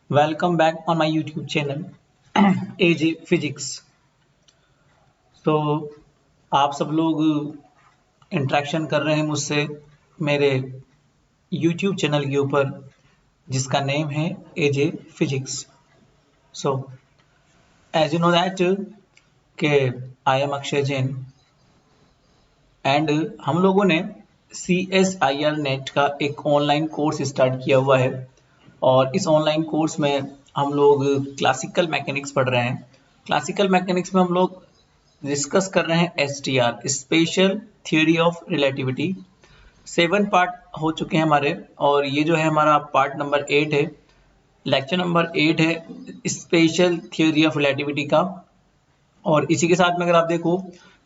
Welcome back on my YouTube channel AJ Physics। तो आप सब लोग इंटरेक्शन कर रहे हैं मुझसे मेरे YouTube चैनल के ऊपर जिसका नेम है AJ Physics। So as you know that के I am Akshay Jain and हम लोगों ने CSIR नेट का एक ऑनलाइन कोर्स स्टार्ट किया हुआ है और इस ऑनलाइन कोर्स में हम लोग क्लासिकल मैकेनिक्स पढ़ रहे हैं। क्लासिकल मैकेनिक्स में हम लोग डिस्कस कर रहे हैं STR special theory of relativity. 7 part हो चुके हैं हमारे और ये जो है हमारा पार्ट नंबर 8 है, लेक्चर नंबर 8 है स्पेशल थ्योरी ऑफ रिलेटिविटी का। और इसी के साथ में अगर आप देखो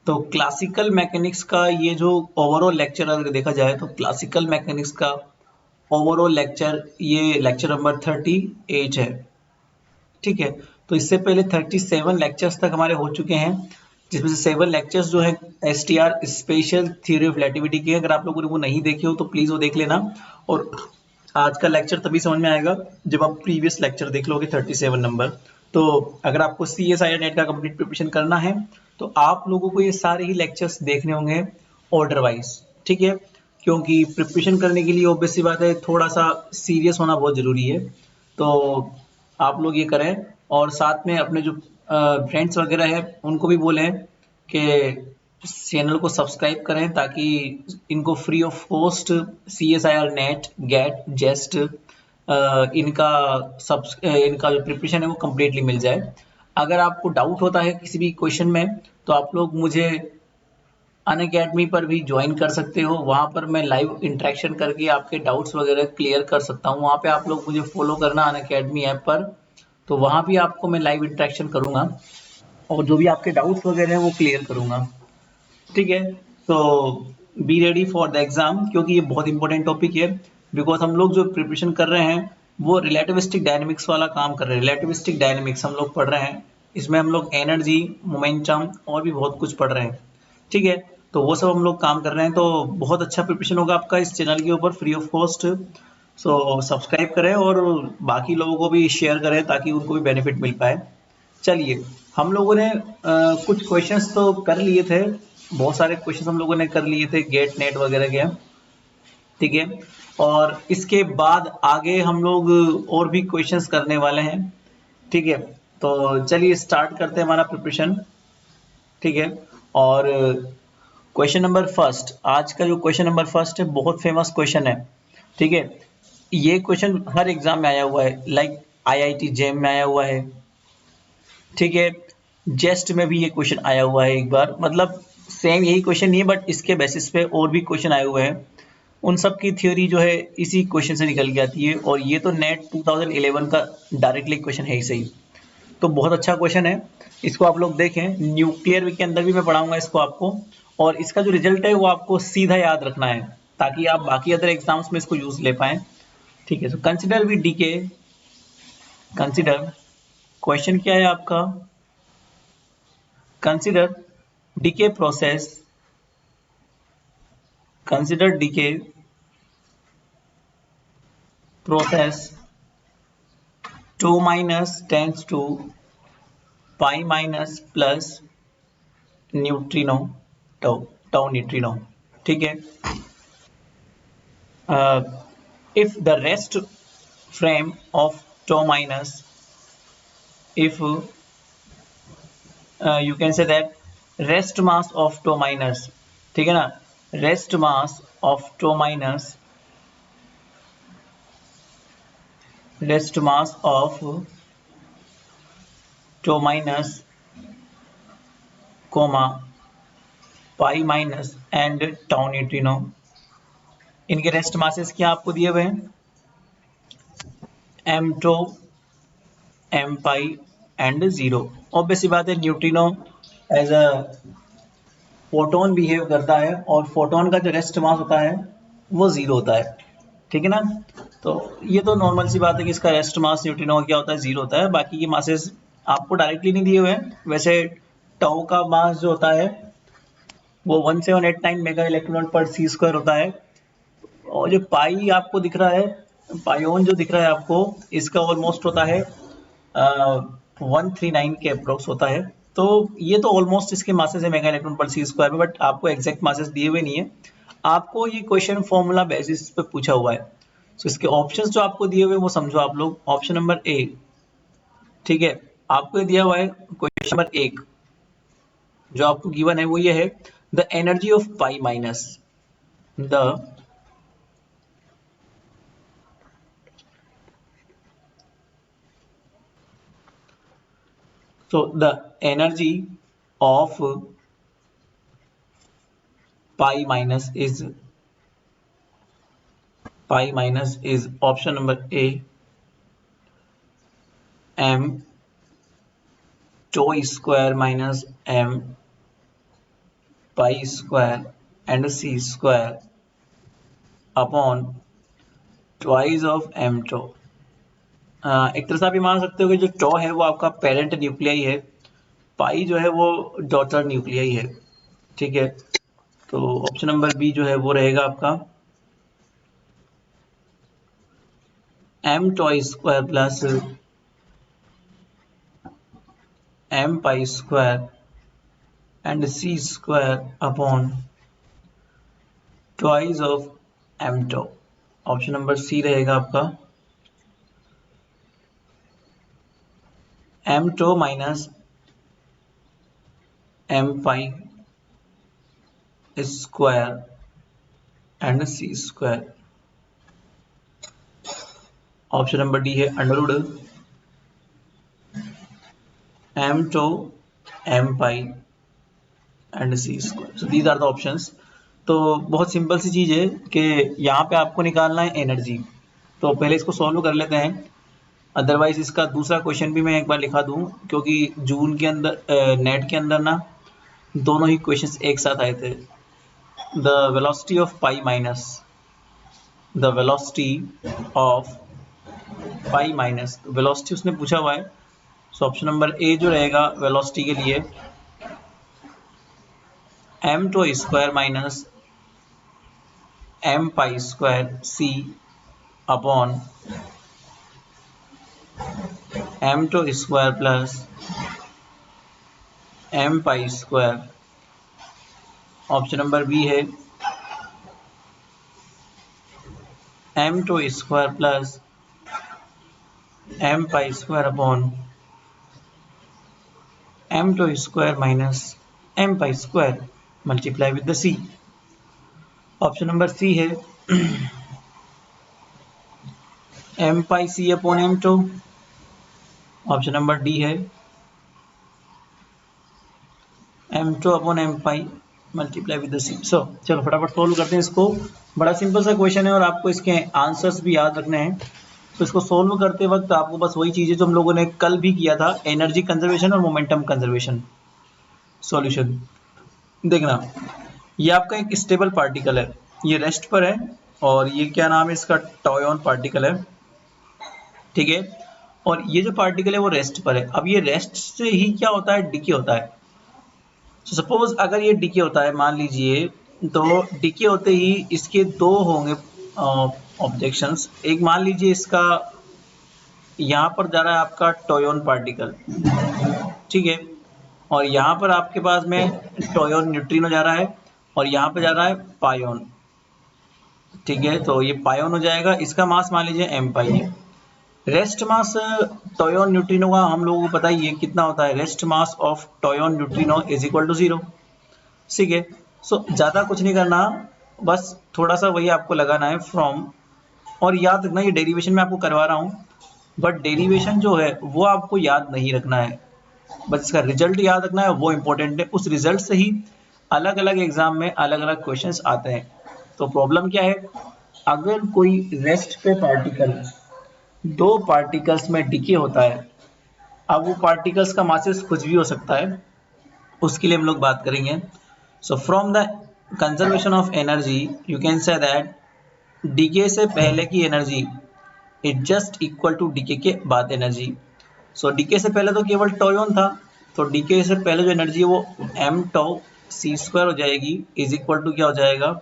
तो क्लासिकल मैकेनिक्स का ये जो ओवरऑल लेक्चर अगर देखा जाए तो क्लासिकल मैकेनिक्स का ओवरऑल लेक्चर ये लेक्चर नंबर 38 है। ठीक है, तो इससे पहले 37 लेक्चर्स तक हमारे हो चुके हैं जिसमें से 7 लेक्चर्स जो है STR special theory of relativity के। अगर आप लोगों ने वो नहीं देखे हो तो प्लीज वो देख लेना और आज का लेक्चर तभी समझ में आएगा जब आप प्रीवियस लेक्चर देख लोगे 37 नंबर। तो अगर आपको CSIR नेट का कंप्लीट प्रिपरेशन करना है तो आप लोगों को ये सारे ही लेक्चर्स देखने होंगे ऑर्डर वाइज। ठीक है, क्योंकि प्रिपरेशन करने के लिए ऑब्वियस सी बात है थोड़ा सा सीरियस होना बहुत जरूरी है। तो आप लोग ये करें और साथ में अपने जो फ्रेंड्स वगैरह है उनको भी बोलें कि चैनल को सब्सक्राइब करें ताकि इनको free of cost CSIR NET GATE JEST इनका जो प्रिपरेशन है वो कम्प्लीटली मिल जाए। अगर आपको डाउट होता है किसी भी क्वेश्चन में तो आप लोग मुझे अनअकैडमी पर भी ज्वाइन कर सकते हो। वहाँ पर मैं लाइव इंटरेक्शन करके आपके डाउट्स वगैरह क्लियर कर सकता हूँ। वहाँ पे आप लोग मुझे फॉलो करना अनअकैडमी ऐप पर, तो वहाँ भी आपको मैं लाइव इंटरेक्शन करूँगा और जो भी आपके डाउट्स वगैरह हैं वो क्लियर करूँगा। ठीक है, तो be ready for the exam क्योंकि ये बहुत इंपॉर्टेंट टॉपिक है। बिकॉज हम लोग जो प्रिपरेशन कर रहे हैं वो रिलेटिविस्टिक डायनेमिक्स वाला काम कर रहे हैं। रिलेटिविस्टिक डायनेमिक्स हम लोग पढ़ रहे हैं, इसमें हम लोग एनर्जी, मोमेंटम और भी बहुत कुछ पढ़ रहे हैं। ठीक है, तो वो सब हम लोग काम कर रहे हैं, तो बहुत अच्छा प्रिपरेशन होगा आपका इस चैनल के ऊपर free of cost. So subscribe करें और बाकी लोगों को भी शेयर करें ताकि उनको भी बेनिफिट मिल पाए। चलिए, हम लोगों ने कुछ क्वेश्चंस तो कर लिए थे, बहुत सारे क्वेश्चंस हम लोगों ने कर लिए थे गेट नेट वगैरह के। ठीक है, और इसके बाद आगे हम लोग और भी क्वेश्चंस करने वाले हैं। ठीक है, तो चलिए स्टार्ट करते हैं हमारा प्रिपरेशन। ठीक है, और क्वेश्चन नंबर फर्स्ट, आज का जो क्वेश्चन नंबर फर्स्ट है बहुत फेमस क्वेश्चन है। ठीक है, ये क्वेश्चन हर एग्जाम में आया हुआ है, लाइक IIT जेम में आया हुआ है। ठीक है, जेस्ट में भी ये क्वेश्चन आया हुआ है एक बार, मतलब सेम यही क्वेश्चन नहीं है बट इसके बेसिस पे और भी क्वेश्चन आए हुए हैं। उन सब की थ्योरी जो है इसी क्वेश्चन से निकल के आती है और ये तो नेट 2011 का डायरेक्टली क्वेश्चन है ही सही। तो बहुत अच्छा क्वेश्चन है, इसको आप लोग देखें। न्यूक्लियर के अंदर भी मैं पढ़ाऊंगा इसको आपको, और इसका जो रिजल्ट है वो आपको सीधा याद रखना है ताकि आप बाकी अदर एग्जाम्स में इसको यूज ले पाए। ठीक है, तो consider with decay, consider, question क्या है आपका, consider decay process, consider decay process 2 minus tends to pi minus plus neutrino tau neutrino। ठीक है, if the rest frame of tau minus, if you can say that rest mass of tau minus, ठीक है ना, rest mass of tau minus, rest mass of tau minus comma pi minus and tau neutrino, इनके rest masses क्या आपको दिए हुए हैं, m tau, m pi and 0। Obvious बात है neutrino as a photon behave करता है और फोटोन का जो रेस्ट मास होता है वो 0 होता है। ठीक है ना, तो ये तो नॉर्मल सी बात है कि इसका रेस्ट मास न्यूट्रिनो का क्या होता है, 0 होता है। बाकी के मासेस आपको डायरेक्टली नहीं दिए हुए हैं। वैसे टाउ का मास जो होता है वो 1789 मेगा इलेक्ट्रॉन पर सी स्क्वायर होता है, और जो पाई आपको दिख रहा है पायोन जो दिख रहा है आपको, इसका ऑलमोस्ट होता है 139 के अप्रोक्स होता है। तो ये तो ऑलमोस्ट इसके मासेस है मेगा इलेक्ट्रॉन पर सी स्क्वायर में, बट आपको एग्जैक्ट मासेस दिए हुए नहीं है, आपको ये क्वेश्चन फॉर्मूला बेसिस पे पूछा हुआ है। तो इसके ऑप्शंस जो आपको दिए हुए वो समझो आप लोग। ऑप्शन नंबर ए, ठीक है, आपको ये दिया हुआ है क्वेश्चन नंबर 1 जो आपको गिवन है वो ये है, the energy of pi minus the energy of pi minus is option number A, m tau square minus m pi square and c square upon twice of m tau। एक तरह से आप ये मान सकते हो कि जो टॉ है वो आपका पेरेंट न्यूक्लियाई है, पाई जो है वो डॉटर न्यूक्लियाई है, ठीक है। तो ऑप्शन नंबर बी जो है वो रहेगा आपका m tau square plus m pi square and c square upon twice of m tau। Option number C रहेगा आपका m tau minus m pi square and c square। Option number D है under root m tau m pi and c square। so these are the options। तो बहुत simple सी चीज है कि यहाँ पे आपको निकालना है एनर्जी। तो पहले इसको सॉल्व कर लेते हैं, अदरवाइज इसका दूसरा क्वेश्चन भी मैं एक बार लिखा दूं, क्योंकि जून के अंदर नेट के अंदर ना दोनों ही क्वेश्चंस एक साथ आए थे। The velocity of pi minus, the velocity of pi minus, velocity उसने पूछा हुआ है। सो ऑप्शन नंबर ए जो रहेगा वेलोसिटी के लिए m tau square minus m pi square c upon m tau square plus m pi square. Option number B है m tau square plus m pi square upon m tau square minus m pi square multiply with the c। Option number C है m pi c upon m tau. Option number D है m tau upon m pi multiply with the c। So चलो फटाफट solve करते हैं इसको। बड़ा simple सा question है और आपको इसके आंसर्स भी याद रखने हैं। तो इसको सोल्व करते वक्त आपको बस वही चीजें जो हम लोगों ने कल भी किया था, एनर्जी कंजर्वेशन और मोमेंटम कंजर्वेशन। सॉल्यूशन देखना, ये आपका एक स्टेबल पार्टिकल है, ये रेस्ट पर है, और ये क्या नाम है इसका, टॉयन पार्टिकल है, ठीक है। और ये जो पार्टिकल है वो रेस्ट पर है। अब ये रेस्ट से ही क्या होता है, डिके होता है। तो सपोज अगर ये डिके होता है, मान लीजिए, तो डिके होते ही इसके दो होंगे ऑब्जेक्शंस। एक मान लीजिए इसका यहाँ पर जा रहा है आपका टॉयन पार्टिकल, ठीक है, और यहाँ पर आपके पास में टॉयन न्यूट्रिनो जा रहा है, और यहाँ पे जा रहा है पायोन, ठीक है। तो ये पायोन हो जाएगा, इसका मास मान लीजिए m पाई है। रेस्ट मास टॉयन न्यूट्रिनो का हम लोगों को पता ही है कितना होता है, rest mass of tauon neutrino is equal to 0, ठीक है। सो ज़्यादा कुछ नहीं करना, बस थोड़ा सा वही आपको लगाना है फ्रॉम, और याद रखना ये डेरिवेशन में आपको करवा रहा हूँ, बट डेरिवेशन जो है वो आपको याद नहीं रखना है, बस इसका रिजल्ट याद रखना है, वो इंपॉर्टेंट है। उस रिजल्ट से ही अलग अलग एग्जाम में अलग अलग क्वेश्चंस आते हैं। तो प्रॉब्लम क्या है, अगर कोई रेस्ट पे पार्टिकल दो पार्टिकल्स में डिके होता है, अब वो पार्टिकल्स का मासेस कुछ भी हो सकता है, उसके लिए हम लोग बात करेंगे। So from the conservation of energy you can say that decay से पहले की energy is just equal to decay के बाद एनर्जी। सो डीके से पहले तो केवल टॉयन था, तो डीके से पहले जो एनर्जी है वो m टाउ c स्क्वायर हो जाएगी, इज इक्वल टू क्या हो जाएगा,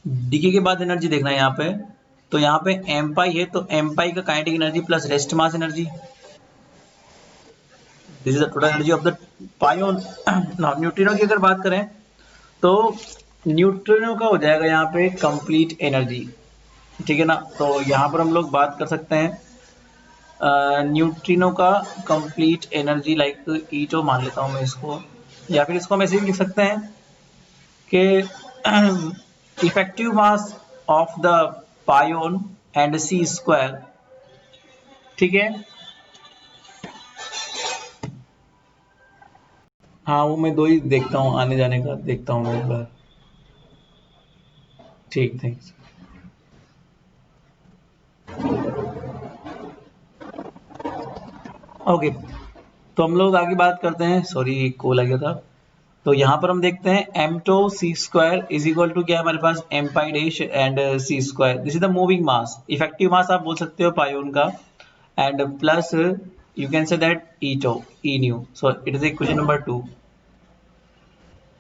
डीके के बाद एनर्जी देखना है यहाँ पे तो यहाँ पे एम पाई है, तो एम पाई का kinetic energy plus rest mass energy, this is the total energy of the pion. Neutrino की अगर बात करें तो न्यूट्रिनो का हो जाएगा यहाँ पे कंप्लीट एनर्जी, ठीक है ना। तो यहाँ पर हम लोग बात कर सकते हैं न्यूट्रिनो का कंप्लीट एनर्जी लाइक ईटो मान लेता हूँ मैं इसको, या फिर इसको हम ऐसे भी लिख सकते हैं कि effective mass of the pion and C square, ठीक है। हाँ वो मैं दो ही देखता हूँ, आने जाने का देखता हूँ मैं एक बार, ठीक थैंक्स। ओके, तो हम लोग आगे बात करते हैं, सॉरी कॉल आ गया था। तो यहाँ पर हम देखते हैं M tau C square is equal to क्या है हमारे पास, M pi dash and C square, this is the moving mass, effective mass आप बोल सकते हो पायोन का, and plus you can say that E tau E nu, so it is equation number 2,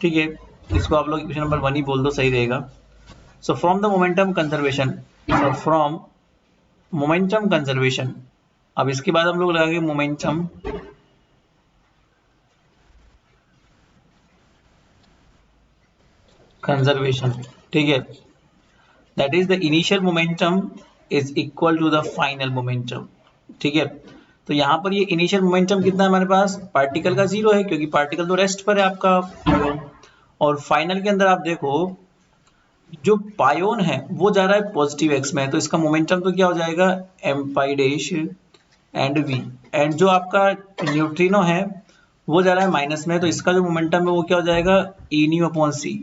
ठीक है। इसको आप लोग इक्वेशन नंबर 1 ही बोल दो, सही रहेगा। सो from the momentum conservation, so from momentum conservation, अब इसके बाद हम लोग लगाएंगे मोमेंटम कंजर्वेशन, ठीक है। That is the initial momentum is equal to the final momentum, ठीक है। तो यहाँ पर ये इनिशियल मोमेंटम कितना है हमारे पास, पार्टिकल का 0 है क्योंकि पार्टिकल तो रेस्ट पर है आपका, और फाइनल के अंदर आप देखो जो पायोन है वो जा रहा है पॉजिटिव एक्स में, तो इसका मोमेंटम तो क्या हो जाएगा m pi dash and v, and जो आपका न्यूट्रिनो है वो जा रहा है माइनस में, तो इसका जो मोमेंटम है वो क्या हो जाएगा ई न्यू अपॉन सी,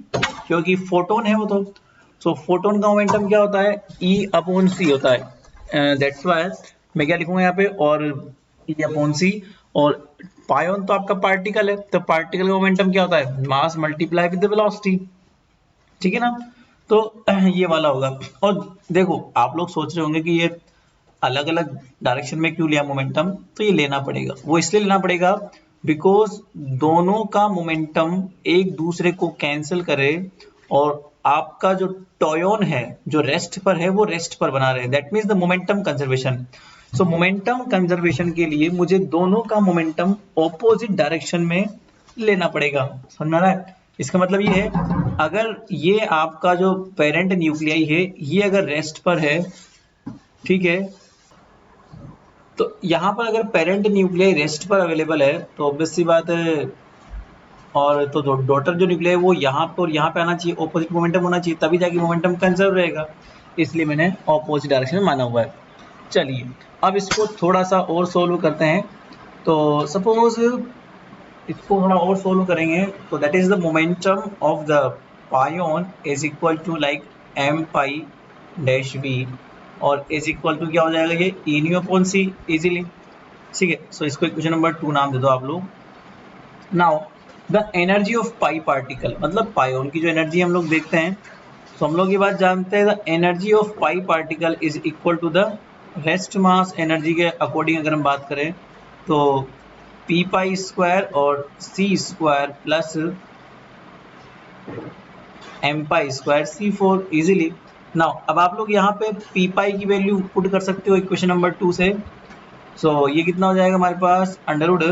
क्योंकि फोटोन है वो तो फोटोन का मोमेंटम क्या होता है ई अपॉन सी होता है, दैट्स व्हाई मैं क्या लिखूंगा यहाँ पे और ई अपॉन सी, और पायोन तो आपका पार्टिकल है, तो पार्टिकल का मोमेंटम क्या होता है मास मल्टीप्लाई विद द वेलोसिटी, ठीक है ना। तो ये वाला होगा। और देखो आप लोग सोच रहे होंगे कि ये अलग अलग डायरेक्शन में क्यों लिया मोमेंटम, तो ये लेना पड़ेगा, वो इसलिए लेना पड़ेगा बिकॉज दोनों का मोमेंटम एक दूसरे को कैंसिल करे, और आपका जो टॉयोन है जो रेस्ट पर है वो रेस्ट पर बना रहे, that means the momentum conservation. So momentum conservation के लिए मुझे दोनों का मोमेंटम ऑपोजिट डायरेक्शन में लेना पड़ेगा, समझ में आ रहा है। इसका मतलब ये है अगर ये आपका जो पेरेंट न्यूक्लियाई है ये अगर रेस्ट पर है, ठीक है, तो यहाँ पर अगर पेरेंट न्यूक्लियाई रेस्ट पर अवेलेबल है तो ऑब्वियस सी बात है, और तो डॉटर जो न्यूक्लियाई वो यहाँ पर और यहाँ पे आना चाहिए, ऑपोजिट मोमेंटम होना चाहिए, तभी जाके मोमेंटम कंजर्व रहेगा, इसलिए मैंने ऑपोजिट डायरेक्शन में माना हुआ है। चलिए अब इसको थोड़ा सा और सोल्व करते हैं। तो सपोज इसको थोड़ा और सोल्व करेंगे, तो that is the momentum of the pion is equal to like M pi dash V, और इज इक्वल टू क्या हो जाएगा ये E nu upon C easily, ठीक है। सो इसको इक्वेशन नंबर 2 नाम दे दो आप लोग। Now the energy of pi particle, मतलब पायोन की जो एनर्जी हम लोग देखते हैं, तो हम लोग ये बात जानते हैं the energy of pi particle is equal to the rest mass energy के अकॉर्डिंग अगर हम बात करें तो पी पाई स्क्वायर और C square plus M pi square C four easily. Now अब आप लोग यहाँ पे पी पाई की वैल्यू पुट कर सकते हो इक्वेशन नंबर 2 से, सो ये कितना हो जाएगा हमारे पास अंडरवुड,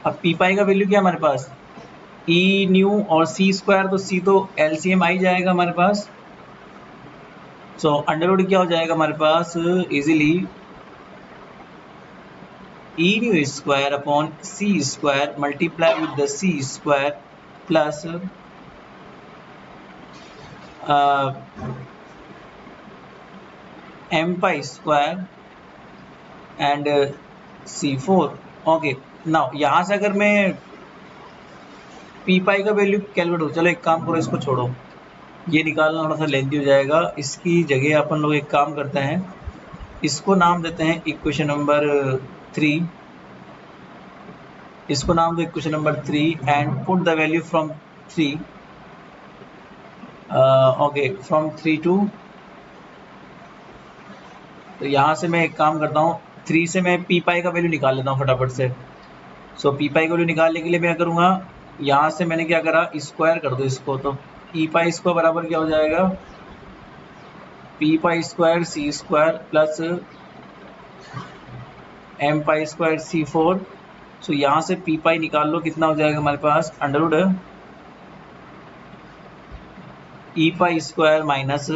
अब पी पाई का वैल्यू क्या है हमारे पास ई न्यू और सी स्क्वायर, तो सी तो एलसीएम आ ही जाएगा हमारे पास, सो अंडरवुड क्या हो जाएगा हमारे पास easily e nu square upon C square multiply with the C square plus M pi square and C four. Okay, now यहाँ से अगर मैं पी पाई का वैल्यू कैलकुलेट हो, चलो एक काम करो इसको छोड़ो, ये निकालना थोड़ा सा लेंथी हो जाएगा, इसकी जगह अपन लोग एक काम करते हैं, इसको नाम देते हैं इक्वेशन नंबर 3, इसको नाम दो equation number 3 and put the value from 3 okay from 3 to, तो यहाँ से मैं एक काम करता हूँ 3 से मैं पी पाई का वैल्यू निकाल लेता हूँ फटाफट से। सो पी पाई का वैल्यू निकालने के लिए मैं करूँगा यहाँ से मैंने क्या करा स्क्वायर कर दो इसको, तो ई पाई स्क्वायर बराबर क्या हो जाएगा P pi square C square plus M pi square C four. So यहाँ से पी पाई निकाल लो, कितना हो जाएगा हमारे पास under root E pi square minus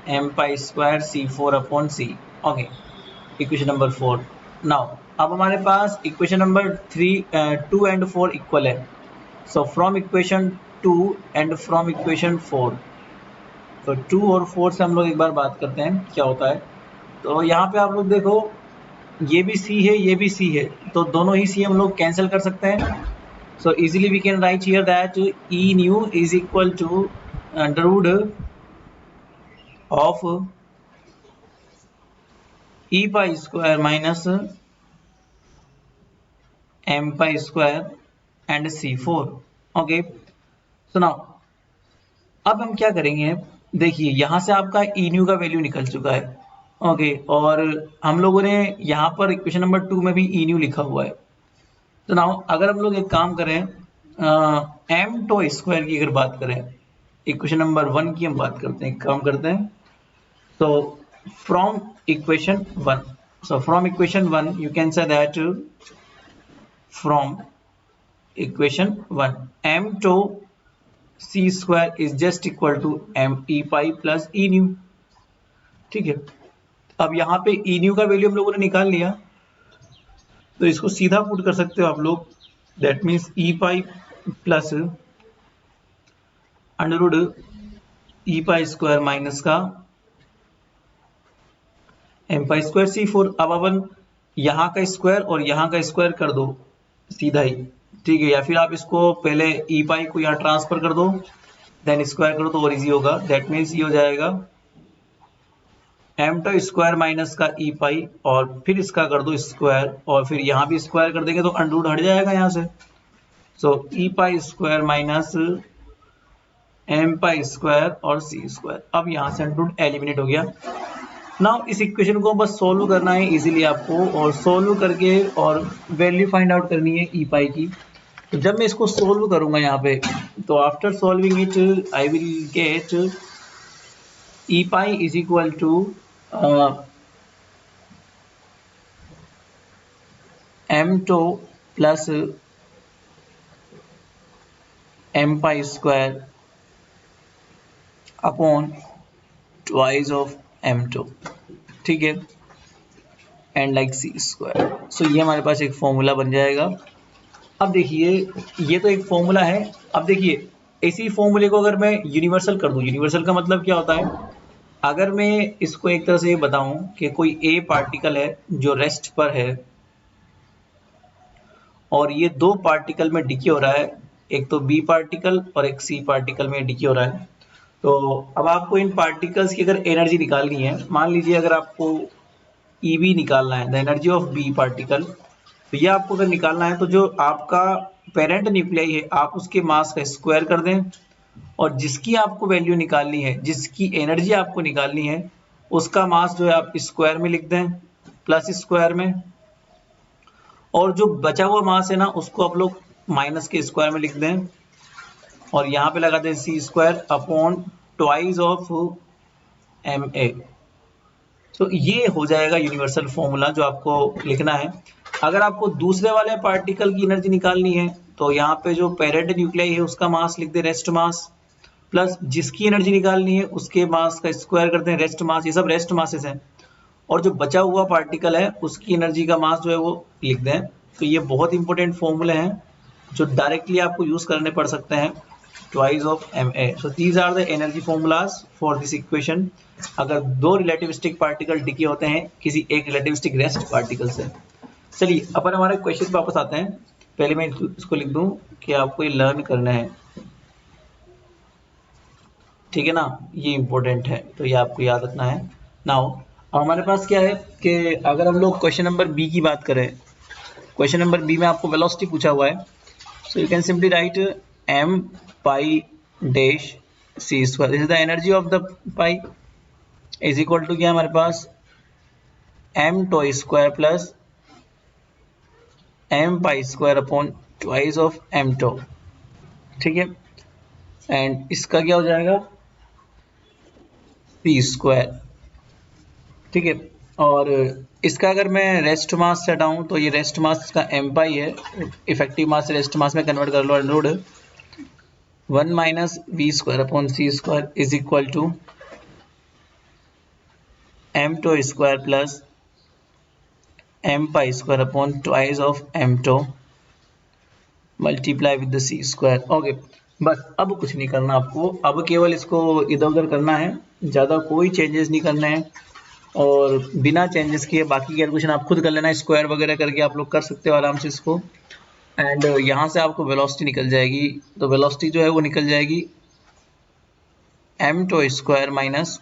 M pi square C four upon C. Okay, equation number 4। Now अब हमारे पास इक्वेशन नंबर 2 एंड 4 इक्वल है। So from equation 2 and from equation 4, तो 2 और 4 से हम लोग एक बार बात करते हैं क्या होता है। तो यहाँ पे आप लोग देखो, ये भी सी है, ये भी सी है, तो दोनों ही सी हम लोग कैंसिल कर सकते हैं। So easily we can write here that E nu is equal to under root of E pi square minus M pi square and C four. Okay, so now अब हम क्या करेंगे, देखिए यहाँ से आपका ई न्यू का वैल्यू निकल चुका है। ओके, और हम लोगों ने यहाँ पर इक्वेशन नंबर 2 में भी ई न्यू लिखा हुआ है। तो नाउ अगर हम लोग एक काम करें, एम टो स्क्वायर की अगर बात करें, इक्वेशन नंबर 1 की हम बात करते हैं, काम करते हैं। तो from equation 1, so from equation 1 you can say that from equation 1 m to c square is just equal to m e pi plus e nu। ठीक है, अब यहाँ पे e nu का वैल्यू हम लोगों ने निकाल लिया, तो इसको सीधा पुट कर सकते हो आप लोग, that means e pi plus Underwood e pi square minus का M pi square C four. अब अपन यहाँ का स्क्वायर और यहाँ का स्क्वायर कर दो सीधा ही, ठीक है, या फिर आप इसको पहले ई पाई को यहाँ ट्रांसफर कर दो देन स्क्वायर करो तो और इजी होगा। दैट मीन्स ये हो जाएगा एम टू स्क्वायर माइनस का ई पाई और फिर इसका कर दो स्क्वायर और फिर यहाँ भी स्क्वायर कर देंगे तो अंडरवुड हट जाएगा यहाँ से। So E pi square minus M pi square और सी स्क्वायर। अब यहाँ से अंडरवुड एलिमिनेट हो गया। नाउ इस इक्वेशन को बस सोल्व करना है इजीली आपको, और सोल्व करके और वैल्यू फाइंड आउट करनी है ई पाई की। तो जब मैं इसको सोल्व करूंगा यहाँ पे, तो after solving it I will get E pi is equal to M tau plus M pi square upon twice of m tau, ठीक है, एंड लाइक सी स्क्वायर। सो ये हमारे पास एक फॉर्मूला बन जाएगा। अब देखिए ये तो एक फॉर्मूला है। अब देखिए इसी फॉर्मूले को अगर मैं यूनिवर्सल कर दूं, यूनिवर्सल का मतलब क्या होता है, अगर मैं इसको एक तरह से ये बताऊं कि कोई ए पार्टिकल है जो रेस्ट पर है और ये दो पार्टिकल में डिके हो रहा है, एक तो बी पार्टिकल और एक सी पार्टिकल में डिके हो रहा है। तो अब आपको इन पार्टिकल्स की अगर एनर्जी निकालनी है, मान लीजिए अगर आपको EB निकालना है, the energy of B particle, तो ये आपको अगर निकालना है तो जो आपका पेरेंट न्यूक्लियाई है आप उसके मास का स्क्वायर कर दें, और जिसकी आपको वैल्यू निकालनी है, जिसकी एनर्जी आपको निकालनी है, उसका मास जो है आप स्क्वायर में लिख दें प्लस स्क्वायर में, और जो बचा हुआ मास है ना उसको आप लोग माइनस के स्क्वायर में लिख दें, और यहाँ पे लगा दें C square upon twice of M A. तो ये हो जाएगा यूनिवर्सल फॉर्मूला जो आपको लिखना है। अगर आपको दूसरे वाले पार्टिकल की एनर्जी निकालनी है तो यहाँ पे जो पेरेंट न्यूक्लियाई है उसका मास लिख दे रेस्ट मास, प्लस जिसकी एनर्जी निकालनी है उसके मास का स्क्वायर करते हैं रेस्ट मास, ये सब रेस्ट मासेस हैं, और जो बचा हुआ पार्टिकल है उसकी एनर्जी का मास जो है वो लिख दें। तो ये बहुत इंपॉर्टेंट फॉर्मूले हैं जो डायरेक्टली आपको यूज करने पड़ सकते हैं, twice of ma। so these are the energy formulas for this equation। अगर दो रिलेटिविस्टिक पार्टिकल डिके होते हैं किसी एक रिलेटिविस्टिक रेस्ट पार्टिकल से। चलिए अपन हमारे क्वेश्चन पे वापस आते हैं। पहले मैं इसको लिख दूं कि आपको ये लर्न करना है, ठीक है ना, ये इंपॉर्टेंट है तो ये आपको याद रखना है। नाउ हमारे पास क्या है कि अगर हम लोग क्वेश्चन नंबर बी की बात करें, क्वेश्चन नंबर बी में आपको वेलोसिटी पूछा हुआ है। So you can simply write m pi dash c square, this is the energy of the pi, is equal to क्या हमारे पास m tau square plus m pi square upon twice of m tau, ठीक है, and इसका क्या हो जाएगा c square, ठीक है। और इसका अगर मैं रेस्ट मास से हटाऊं तो ये रेस्ट मास का एम पाई है, इफेक्टिव मास से रेस्ट मास में कन्वर्ट कर लो, under root 1 minus we square upon C square is equal to M tau square plus M pi square upon twice of M tau multiply with the C square. Okay, बस अब कुछ नहीं करना आपको, अब केवल इसको इधर उधर करना है, ज़्यादा कोई चेंजेस नहीं करने हैं। और बिना चेंजेस किए बाकी कैलकुलेशन आप खुद कर लेना, स्क्वायर वगैरह करके आप लोग कर सकते हो आराम से इसको। एंड यहाँ से आपको वेलोसिटी निकल जाएगी, तो वेलोसिटी जो है वो निकल जाएगी m tau square minus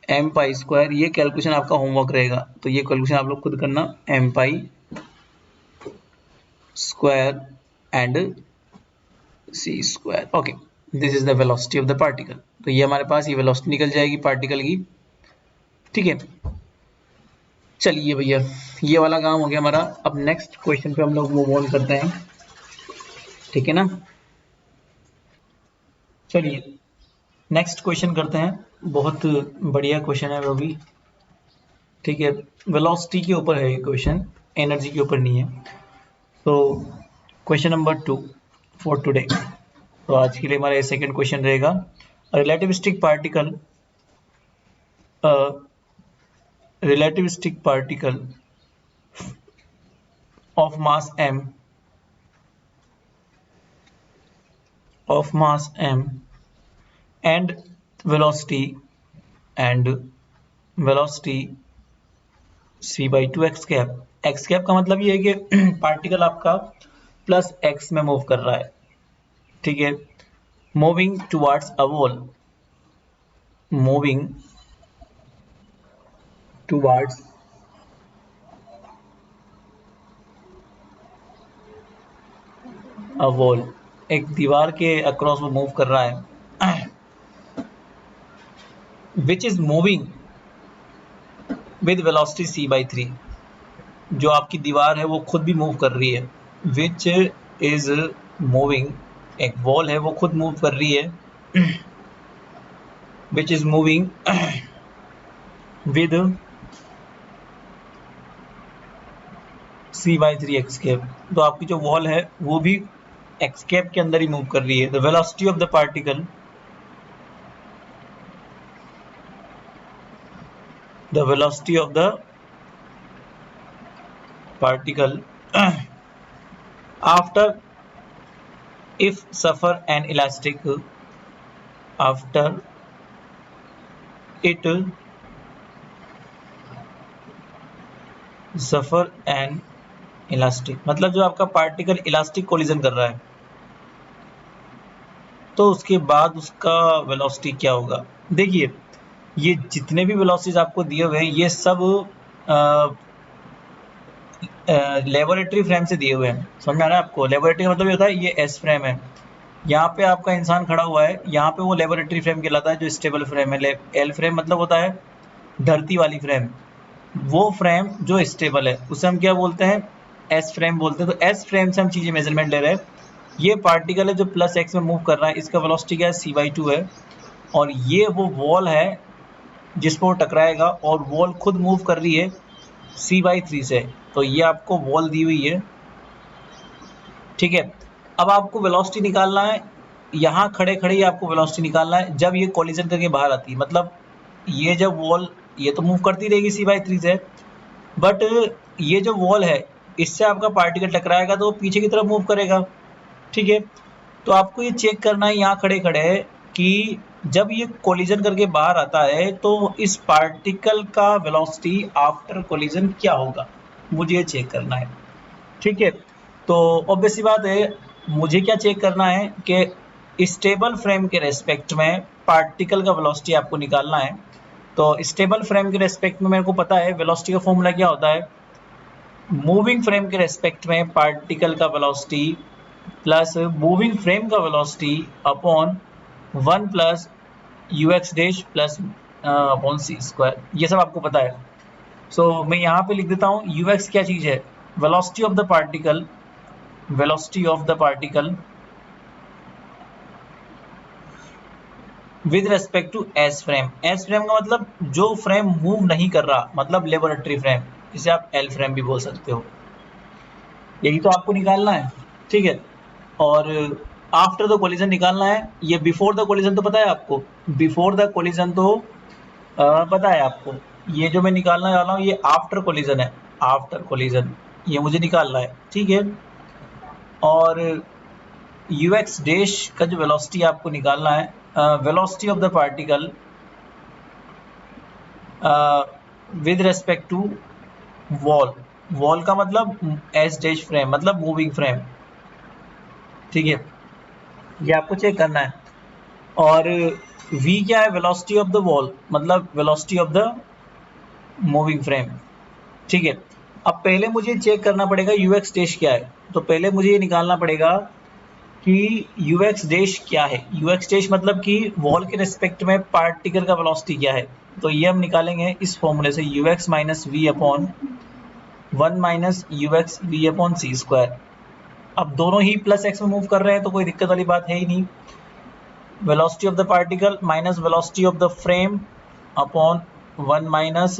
M pi square. ये कैलकुलेशन आपका होमवर्क रहेगा, तो ये कैलकुलेशन आप लोग खुद करना, m pi square and C square. Okay, this is the velocity of the particle. तो ये हमारे पास ये वेलोसिटी निकल जाएगी पार्टिकल की, ठीक है। चलिए भैया, ये वाला काम हो गया हमारा। अब नेक्स्ट क्वेश्चन पे हम लोग मूव ऑन करते हैं, ठीक है ना। चलिए नेक्स्ट क्वेश्चन करते हैं, बहुत बढ़िया क्वेश्चन है वो भी, ठीक है। वेलोसिटी के ऊपर है ये क्वेश्चन, एनर्जी के ऊपर नहीं है। तो क्वेश्चन नंबर 2 फॉर टुडे, तो आज के लिए हमारा सेकंड क्वेश्चन रहेगा, relativistic particle relativistic particle of mass m and velocity c by 2 x cap। x cap का मतलब ये है कि पार्टिकल आपका प्लस x में मूव कर रहा है, ठीक है, moving towards a wall, moving towards a wall, एक दीवार के अक्रॉस वो मूव कर रहा है, which is moving with velocity c by 3। जो आपकी दीवार है वो खुद भी मूव कर रही है, विच इज मूविंग, एक वॉल है वो खुद मूव कर रही है, which is moving with c by 3 x cap. तो आपकी जो वॉल है वो भी x कैप के अंदर ही मूव कर रही है। The velocity of the particle, the velocity of the particle after if suffer an elastic, after it suffer an elastic, मतलब जो आपका पार्टिकल इलास्टिक कोलिजन कर रहा है तो उसके बाद उसका वेलोसिटी क्या होगा। देखिए ये जितने भी वेलोसिटीज आपको दिए हुए हैं ये सब लेबोरेटरी फ्रेम से दिए हुए हैं, समझ में आ रहा है आपको। लेबोरेटरी का मतलब ये होता है ये एस फ्रेम है, यहाँ पे आपका इंसान खड़ा हुआ है, यहाँ पे वो लेबोरेटरी फ्रेम कहलाता है जो स्टेबल फ्रेम है। एल फ्रेम मतलब होता है धरती वाली फ्रेम, वो फ्रेम जो स्टेबल है उसे हम क्या बोलते हैं, एस फ्रेम बोलते हैं। तो एस फ्रेम से हम चीज़ें मेजरमेंट ले रहे हैं। ये पार्टिकल है जो प्लस एक्स में मूव कर रहा है, इसका वेलोसिटी क्या है, सी बाई 2 है। और ये वो वॉल है जिस पर वो टकराएगा, और वॉल खुद मूव कर रही है सी बाई 3 से। तो ये आपको वॉल दी हुई है, ठीक है। अब आपको वेलोसिटी निकालना है, यहाँ खड़े खड़े ही आपको वेलोसिटी निकालना है जब ये कोलिजन करके बाहर आती है। मतलब ये जब वॉल, ये तो मूव करती रहेगी सी बाई 3 से, बट ये जो वॉल है इससे आपका पार्टिकल टकराएगा तो वो पीछे की तरफ मूव करेगा, ठीक है। तो आपको ये चेक करना है यहाँ खड़े खड़े कि जब ये कोलिजन करके बाहर आता है तो इस पार्टिकल का वेलोसिटी आफ्टर कोलिजन क्या होगा, मुझे ये चेक करना है, ठीक है। तो ऑब्वियस सी बात है, मुझे क्या चेक करना है कि स्टेबल फ्रेम के रेस्पेक्ट में पार्टिकल का वेलोसिटी आपको निकालना है। तो स्टेबल फ्रेम के रेस्पेक्ट में मेरे को पता है वेलोसिटी का फॉर्मूला क्या होता है, मूविंग फ्रेम के रेस्पेक्ट में पार्टिकल का वेलोसिटी प्लस मूविंग फ्रेम का velocity upon 1 plus u x dash plus upon सी स्क्वायर। ये सब आपको पता है। सो मैं यहाँ पे लिख देता हूँ यू एक्स क्या चीज़ है, velocity of the particle, velocity of the particle with respect to S frame. S frame का मतलब जो फ्रेम मूव नहीं कर रहा, मतलब लेबोरेटरी फ्रेम, जिसे आप एल फ्रेम भी बोल सकते हो। यही तो आपको निकालना है, ठीक है। और आफ्टर द कोलिजन निकालना है। ये बिफोर द कोलिजन तो पता है आपको, बिफोर द कोलिजन तो पता है आपको। ये जो मैं निकालने वाला हूँ ये आफ्टर कोलिजन है, आफ्टर कोलिजन ये मुझे निकालना है, ठीक है। और यूएक्स डैश का जो वेलोसिटी आपको निकालना है, velocity of the particle with respect to wall. Wall का मतलब एस डैश फ्रेम, मतलब मूविंग फ्रेम, ठीक है। ये आपको चेक करना है। और v क्या है, वेलोसिटी ऑफ द वॉल, मतलब velocity of the moving frame, ठीक है। अब पहले मुझे चेक करना पड़ेगा यूएक्स डैश क्या है। तो पहले मुझे ये निकालना पड़ेगा कि यूएक्स डैश क्या है। यूएक्स डैश मतलब कि वॉल के रिस्पेक्ट में पार्टिकल का वेलोसिटी क्या है। तो ये हम निकालेंगे इस फॉर्मूले से, u x minus we upon 1 minus u x v upon C square. अब दोनों ही प्लस एक्स में मूव कर रहे हैं तो कोई दिक्कत वाली बात है ही नहीं। Velocity of the particle minus velocity of the frame upon 1 minus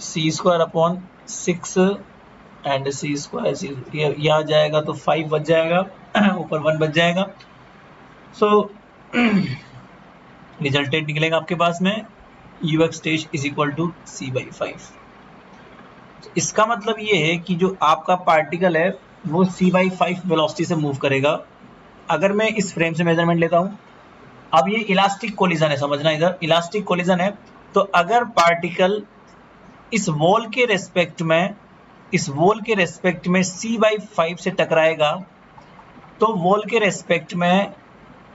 c square upon 6 and C square, ये आ जाएगा तो 5 बच जाएगा, ऊपर 1 बच जाएगा। सो रिजल्टेंट निकलेगा आपके पास में u x dash is equal to c by 5। इसका मतलब ये है कि जो आपका पार्टिकल है वो सी बाई 5 वेलोसिटी से मूव करेगा। अगर मैं इस फ्रेम से मेजरमेंट लेता हूँ, अब ये इलास्टिक कोलिजन है, समझना इधर इलास्टिक कोलिजन है। तो अगर पार्टिकल इस वॉल के रेस्पेक्ट में, इस वॉल के रेस्पेक्ट में सी बाई 5 से टकराएगा तो वॉल के रेस्पेक्ट में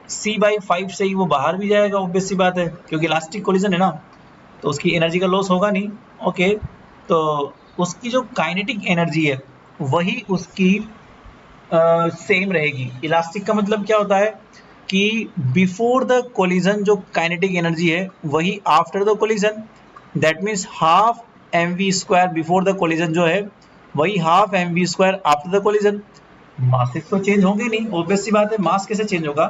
सी बाई 5 से ही वो बाहर भी जाएगा, ऑब्वियस सी बात है, क्योंकि इलास्टिक कोलिजन है ना, तो उसकी एनर्जी का लॉस होगा नहीं। ओके, तो उसकी जो काइनेटिक एनर्जी है वही उसकी सेम रहेगी। इलास्टिक का मतलब क्या होता है कि बिफोर द कोलिजन जो काइनेटिक एनर्जी है वही after the collision, that means half m v square before the collision जो है वही half m v square after the collision. Masses तो चेंज होंगे नहीं, ऑब्वियस सी बात है, मास कैसे चेंज होगा,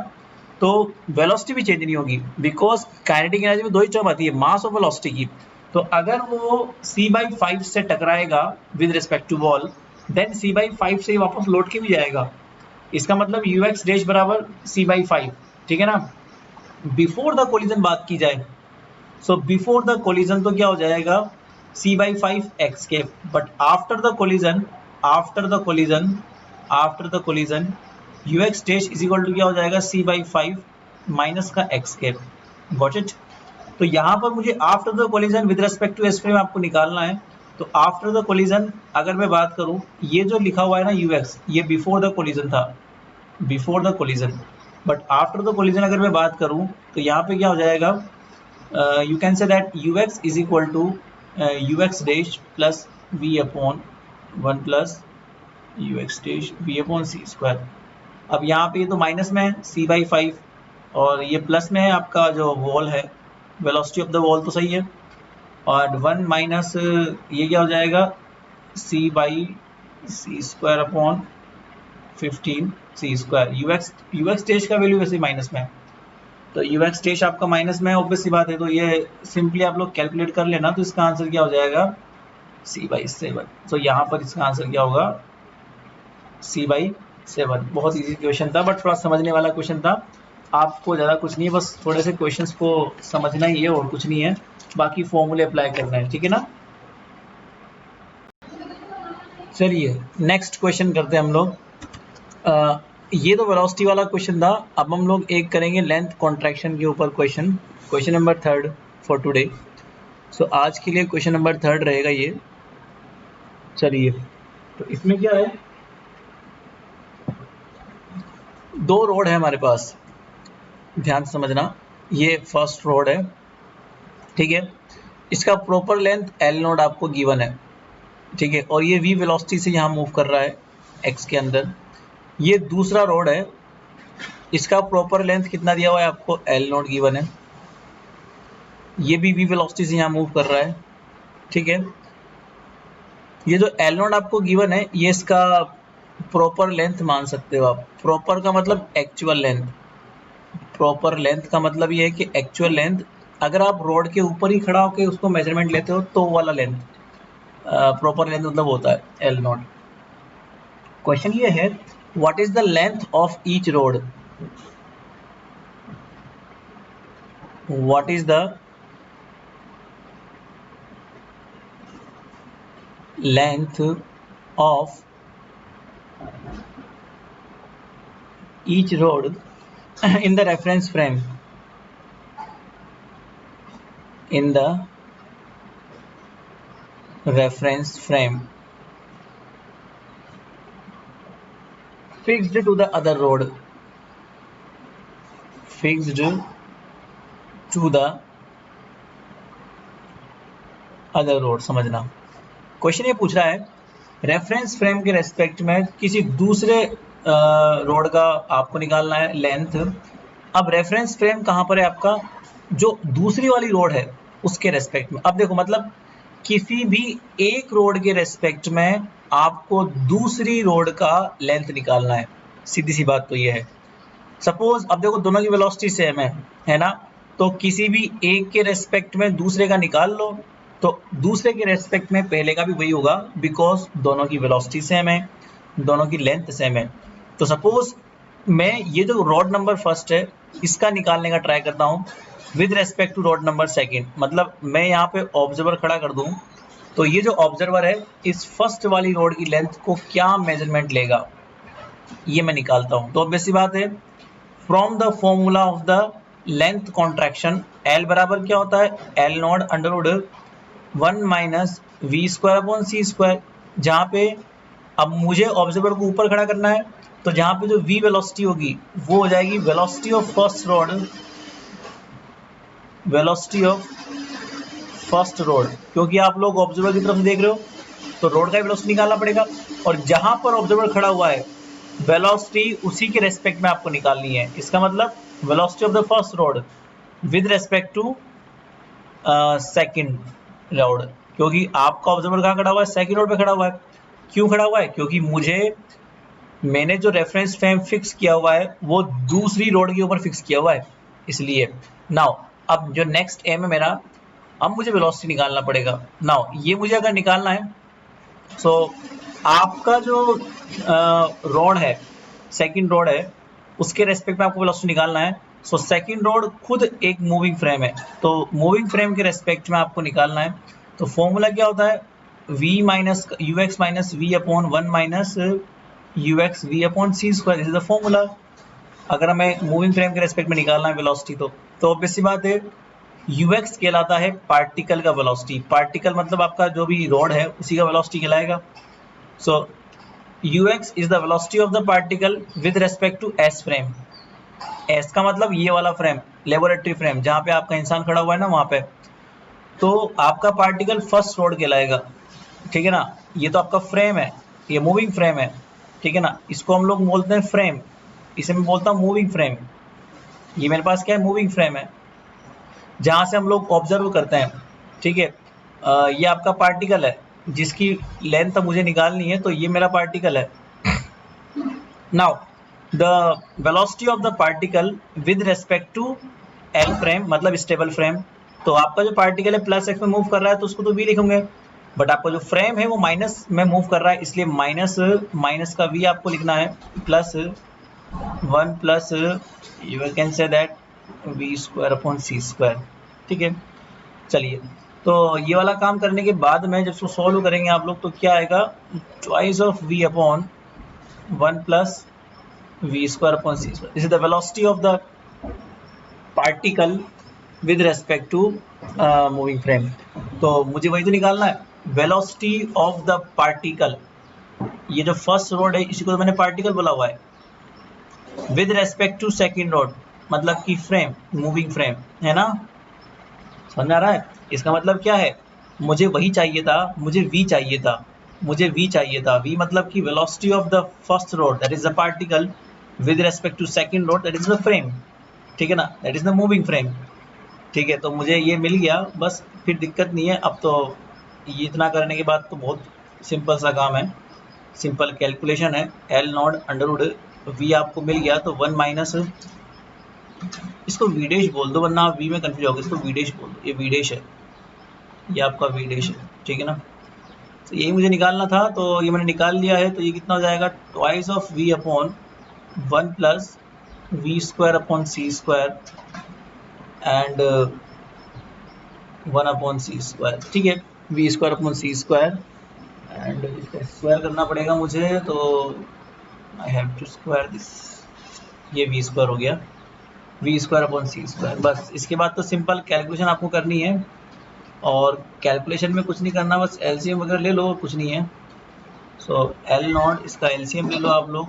तो वेलोसिटी भी चेंज नहीं होगी, बिकॉज काइनेटिक एनर्जी में दो ही टर्म आती है, मास और वेलोसिटी की। तो अगर वो सी बाई 5 से टकराएगा with respect to wall, then C by 5 से ही वापस लौट के भी जाएगा। इसका मतलब यू एक्स डैश बराबर सी बाई 5, ठीक है ना। बिफोर द कोलिजन बात की जाए, सो बिफोर द कोलिजन तो क्या हो जाएगा C by 5 X cap, but after the collision, after the collision, after the collision U x dash is equal to क्या हो जाएगा सी बाई 5 माइनस का एक्स कैप। Got it. तो यहाँ पर मुझे after the collision with respect to S frame आपको निकालना है। तो आफ्टर द कोलिजन अगर मैं बात करूँ, ये जो लिखा हुआ है ना यू एक्स, ये बिफोर द कोलिजन था, before the collision. But after the collision अगर मैं बात करूँ तो यहाँ पे क्या हो जाएगा, you can say that u x is equal to u x dash plus we upon 1 plus u x dash v upon C square. अब यहाँ पे ये तो माइनस में है सी बाई 5 और ये प्लस में है आपका जो वॉल है, वेलोसिटी ऑफ द वॉल तो सही है। और 1 माइनस ये क्या हो जाएगा C by C square upon 15 C square. U X dash का वैल्यू वैसे माइनस में है, तो यूएक्स डैश आपका माइनस में है, ऑब्वियस सी बात है। तो ये सिंपली आप लोग कैलकुलेट कर लेना, तो इसका आंसर क्या हो जाएगा सी बाई 7। तो यहाँ पर इसका आंसर क्या होगा सी बाई 7। बहुत इजी क्वेश्चन था, बट थोड़ा समझने वाला क्वेश्चन था। आपको ज़्यादा कुछ नहीं है, बस थोड़े से क्वेश्चंस को समझना ही है और कुछ नहीं है, बाकी फॉर्मूले अप्लाई करना है, ठीक है ना। चलिए नेक्स्ट क्वेश्चन करते हैं हम लोग। ये तो वेलोसिटी वाला क्वेश्चन था। अब हम लोग एक करेंगे लेंथ कॉन्ट्रैक्शन के ऊपर question, question number 3 for today. सो आज के लिए क्वेश्चन नंबर 3 रहेगा ये। चलिए, तो इसमें क्या है, दो रोड है हमारे पास, ध्यान से समझना। ये फर्स्ट रोड है, ठीक है। इसका प्रॉपर लेंथ एल नोड आपको गिवन है, ठीक है, और ये v वेलोसिटी से यहाँ मूव कर रहा है x के अंदर। ये दूसरा रोड है, इसका प्रॉपर लेंथ कितना दिया हुआ है आपको एल नोट गिवन है, ये भी v वेलोसिटी से यहाँ मूव कर रहा है, ठीक है। ये जो एल नोट आपको गिवन है ये इसका प्रॉपर लेंथ मान सकते हो आप। प्रॉपर का मतलब एक्चुअल लेंथ, प्रॉपर लेंथ का मतलब ये है कि एक्चुअल लेंथ, अगर आप रोड के ऊपर ही खड़ा होकर उसको मेजरमेंट लेते हो तो वाला लेंथ प्रॉपर लेंथ मतलब होता है एल नॉट। क्वेश्चन ये है what is the length of each road, what is the length of each road in the reference frame, in the reference frame fixed to the other road, fixed to the other road। समझना, question ये पूछ रहा है reference frame के respect में किसी दूसरे road का आपको निकालना है लेंथ। अब रेफरेंस फ्रेम कहाँ पर है आपका, जो दूसरी वाली रोड है उसके रेस्पेक्ट में। अब देखो मतलब किसी भी एक रोड के रेस्पेक्ट में आपको दूसरी रोड का लेंथ निकालना है, सीधी सी बात तो ये है। सपोज अब देखो दोनों की वेलोसिटी सेम है ना, तो किसी भी एक के रेस्पेक्ट में दूसरे का निकाल लो, तो दूसरे के रेस्पेक्ट में पहले का भी वही होगा, बिकॉज दोनों की वेलोसिटी सेम है, दोनों की लेंथ सेम है। तो सपोज मैं ये जो रोड नंबर फर्स्ट है इसका निकालने का ट्राई करता हूँ with respect to rod number second. मतलब मैं यहाँ पे ऑब्जर्वर खड़ा कर दूँ, तो ये जो ऑब्जर्वर है इस फर्स्ट वाली रोड की लेंथ को क्या मेजरमेंट लेगा ये मैं निकालता हूँ। तो ऑब्वियस सी बात है from the formula of the length contraction L बराबर क्या होता है, L not under root 1 minus we square upon C square. जहाँ पे अब मुझे ऑब्जर्वर को ऊपर खड़ा करना है, तो जहाँ पे जो v वेलोसिटी होगी वो हो जाएगी velocity of first road, velocity of first road, क्योंकि आप लोग ऑब्जर्वर की तरफ से देख रहे हो तो रोड का वेलोसिटी निकालना पड़ेगा, और जहाँ पर ऑब्जर्वर खड़ा हुआ है वेलोसिटी उसी के रेस्पेक्ट में आपको निकालनी है। इसका मतलब velocity of the first rod with respect to second rod, क्योंकि आपका ऑब्जर्वर कहाँ खड़ा हुआ है, सेकंड रोड पे खड़ा हुआ है। क्यों खड़ा हुआ है, क्योंकि मैंने जो रेफरेंस फ्रेम फिक्स किया हुआ है वो दूसरी रोड के ऊपर फिक्स किया हुआ है, इसलिए। नाउ अब जो नेक्स्ट एम है मेरा, अब मुझे वेलोसिटी निकालना पड़ेगा। नाउ ये मुझे अगर निकालना है, सो आपका जो रोड है, सेकंड रोड है, उसके रेस्पेक्ट में आपको वेलोसिटी निकालना है। सो सेकंड रोड खुद एक मूविंग फ्रेम है, तो मूविंग फ्रेम के रेस्पेक्ट में आपको निकालना है। तो फॉर्मूला क्या होता है, v minus u x minus we upon 1 minus u x v upon C square, this is the formula. अगर हमें मूविंग फ्रेम के रेस्पेक्ट में निकालना है वेलोसिटी, तो ऑब्वियस सी बात है ux कहलाता है पार्टिकल का वेलोसिटी। पार्टिकल मतलब आपका जो भी रोड है उसी का वेलोसिटी कहलाएगा। So ux is the velocity of the particle with respect to s frame. s का मतलब ये वाला फ्रेम, लेबोरेटरी फ्रेम जहाँ पे आपका इंसान खड़ा हुआ है ना वहाँ पे, तो आपका पार्टिकल फर्स्ट रोड कहलाएगा, ठीक है ना। ये तो आपका फ्रेम है, ये मूविंग फ्रेम है, ठीक है ना, इसको हम लोग बोलते हैं फ्रेम, इसे मैं बोलता हूँ मूविंग फ्रेम। ये मेरे पास क्या है, मूविंग फ्रेम है जहाँ से हम लोग ऑब्जर्व करते हैं, ठीक है। ये आपका पार्टिकल है जिसकी लेंथ मुझे निकालनी है, तो ये मेरा पार्टिकल है। Now the velocity of the particle with respect to L frame मतलब स्टेबल फ्रेम। तो आपका जो पार्टिकल है प्लस एक्स में मूव कर रहा है तो उसको तो वी लिखेंगे, बट आपका जो फ्रेम है वो माइनस में मूव कर रहा है, इसलिए माइनस का v आपको लिखना है, plus 1 plus you can say that v square upon C square, ठीक है। चलिए, तो ये वाला काम करने के बाद में जब इसको सॉल्व करेंगे आप लोग, तो क्या आएगा, twice of v upon 1 plus v square upon C square, this is the velocity of the particle with respect to moving frame. तो मुझे वही तो निकालना है, वेलोसिटी ऑफ द पार्टिकल। ये जो फर्स्ट रोड है इसी को तो मैंने पार्टिकल बोला हुआ है, with respect to second rod मतलब कि फ्रेम, मूविंग फ्रेम, है ना, समझ में आ रहा है। इसका मतलब क्या है, मुझे वही चाहिए था, मुझे v चाहिए था, मुझे v चाहिए था, v मतलब कि velocity of the first rod that is the particle with respect to second rod that is the frame, ठीक है ना, that is the moving frame, ठीक है। तो मुझे ये मिल गया, बस फिर दिक्कत नहीं है। अब तो ये इतना करने के बाद तो बहुत सिंपल सा काम है, सिंपल कैलकुलेशन है। L not under root v आपको मिल गया, तो 1 माइनस इसको वी डैश बोल दो, वरना आप वी में कंफ्यूज होगे। इसको वी डैश बोल दो, ये वी डैश है, ये आपका वी डैश है, ठीक है ना। तो यही मुझे निकालना था, तो ये मैंने निकाल लिया है। तो ये कितना हो जाएगा, twice of v upon 1 plus we square upon C square and 1 upon C square, ठीक है। V square upon C square and इसका स्क्वायर करना पड़ेगा मुझे, तो I have to square this, ये वी स्क्वायर हो गया, वी स्क्वायर अपॉन सी स्क्वायर। बस इसके बाद तो सिंपल कैलकुलेशन आपको करनी है, और कैलकुलेशन में कुछ नहीं करना, बस एलसीएम वगैरह ले लो, कुछ नहीं है। सो एल नॉट, इसका एलसीएम ले लो आप लोग।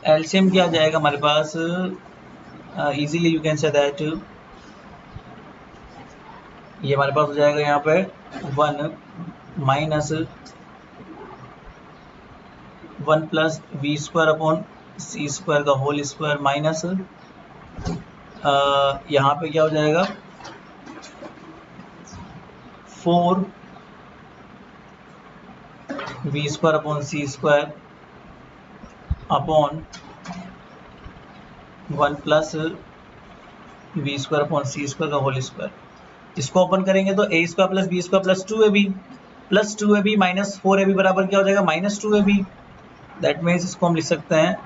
एलसीएम क्या आ जाएगा हमारे पास, easily you can say that, ये हमारे पास हो जाएगा यहाँ पे 1 minus 1 plus we square upon C square का होल स्क्वायर माइनस यहाँ पे क्या हो जाएगा 4 V square upon C square upon 1 plus we square upon C square का होल स्क्वायर। इसको ओपन करेंगे तो ए square plus B square plus 2ab plus 2ab minus 4ab बराबर क्या हो जाएगा, माइनस 2ab। दैट मीन्स इसको हम लिख सकते हैं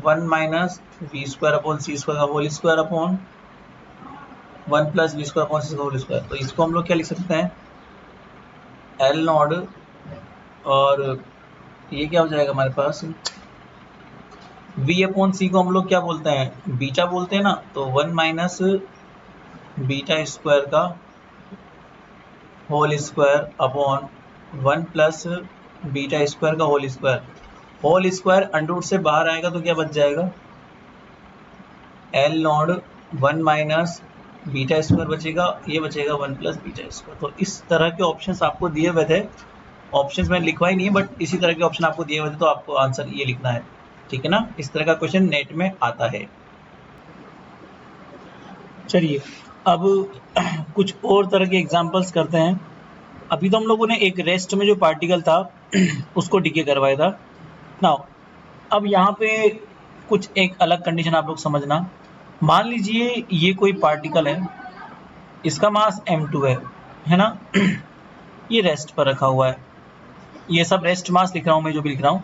1 minus we square upon C square का whole square upon 1 plus we square upon C का होल स्क्वायर। तो इसको हम लोग क्या लिख सकते हैं, एल नॉट, और ये क्या हो जाएगा हमारे पास, v अपॉन सी को हम लोग क्या बोलते हैं, बीटा बोलते हैं ना। तो 1 माइनस बीटा स्क्वायर का whole square upon 1 plus beta square का whole square. Whole square under root से बाहर आएगा तो क्या बच जाएगा, L not 1 minus beta square बचेगा, ये बचेगा 1 प्लस बीटा स्क्वायर। तो इस तरह के ऑप्शंस आपको दिए हुए थे, ऑप्शंस मैंने लिखवाई नहीं है, बट इसी तरह के ऑप्शन आपको दिए हुए थे, तो आपको आंसर ये लिखना है, ठीक है ना। इस तरह का क्वेश्चन नेट में आता है। चलिए अब कुछ और तरह के एग्जांपल्स करते हैं। अभी तो हम लोगों ने एक रेस्ट में जो पार्टिकल था उसको डीके करवाया था ना। अब यहाँ पे कुछ एक अलग कंडीशन आप लोग समझना। मान लीजिए ये कोई पार्टिकल है, इसका मास m2 है ना। ये रेस्ट पर रखा हुआ है, ये सब रेस्ट मास लिख रहा हूँ मैं, जो भी लिख रहा हूँ।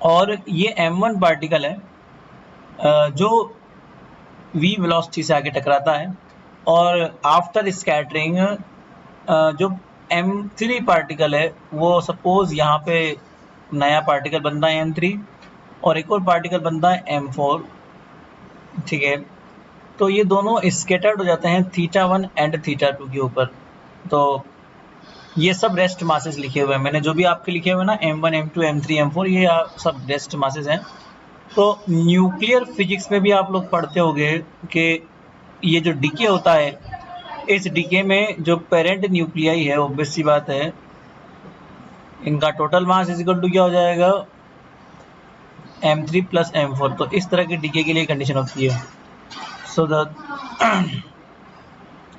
और ये m1 पार्टिकल है जो v वेलोसिटी से आगे टकराता है, और आफ्टर स्कैटरिंग जो m3 पार्टिकल है वो सपोज यहाँ पे नया पार्टिकल बनता है m3, और एक और पार्टिकल बनता है m4, ठीक है। तो ये दोनों स्केटर्ड हो जाते हैं θ1 एंड θ2 के ऊपर। तो ये सब रेस्ट मासेस लिखे हुए हैं मैंने, जो भी आपके लिखे हुए हैं ना, m1 m2 m3 m4, ये सब रेस्ट मासेस हैं। तो न्यूक्लियर फिजिक्स में भी आप लोग पढ़ते होंगे कि ये जो डीके होता है, इस डीके में जो पेरेंट न्यूक्लियाई है, ऑब्वियस सी बात है, इनका total mass is equal to क्या हो जाएगा, m3 प्लस m4। तो इस तरह के डीके के लिए कंडीशन होती है। सो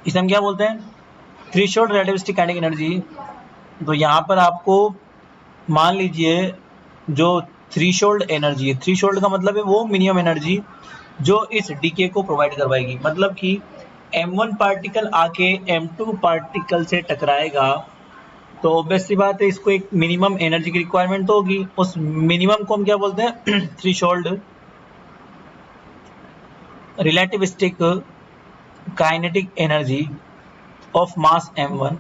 इसे हम क्या बोलते हैं, थ्रेशोल्ड रिलेटिविस्टिक काइनेटिक एनर्जी। तो यहाँ पर आपको मान लीजिए जो थ्रेशोल्ड एनर्जी है, थ्रेशोल्ड का मतलब है वो मिनिमम एनर्जी जो इस डीके को प्रोवाइड करवाएगी। मतलब कि m1 पार्टिकल आके m2 पार्टिकल से टकराएगा, तो ऑब्वियस सी बात है इसको एक मिनिमम एनर्जी की रिक्वायरमेंट तो होगी। उस मिनिमम को हम क्या बोलते हैं, threshold relativistic kinetic energy of mass m1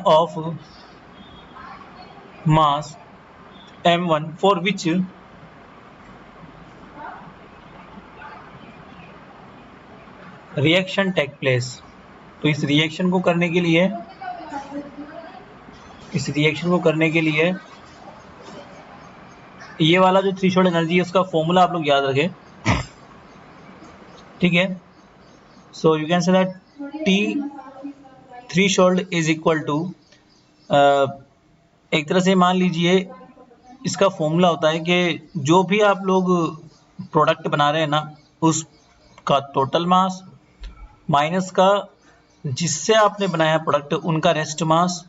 of mass m1 for which reaction take place. तो इस रिएक्शन को करने के लिए, ये वाला जो थ्रेशोल्ड एनर्जी है उसका फॉर्मूला आप लोग याद रखें, ठीक है। So you can say that T threshold is equal to, एक तरह से मान लीजिए इसका फॉर्मूला होता है कि जो भी आप लोग प्रोडक्ट बना रहे हैं ना, उसका टोटल मास माइनस का जिससे आपने बनाया प्रोडक्ट उनका rest mass,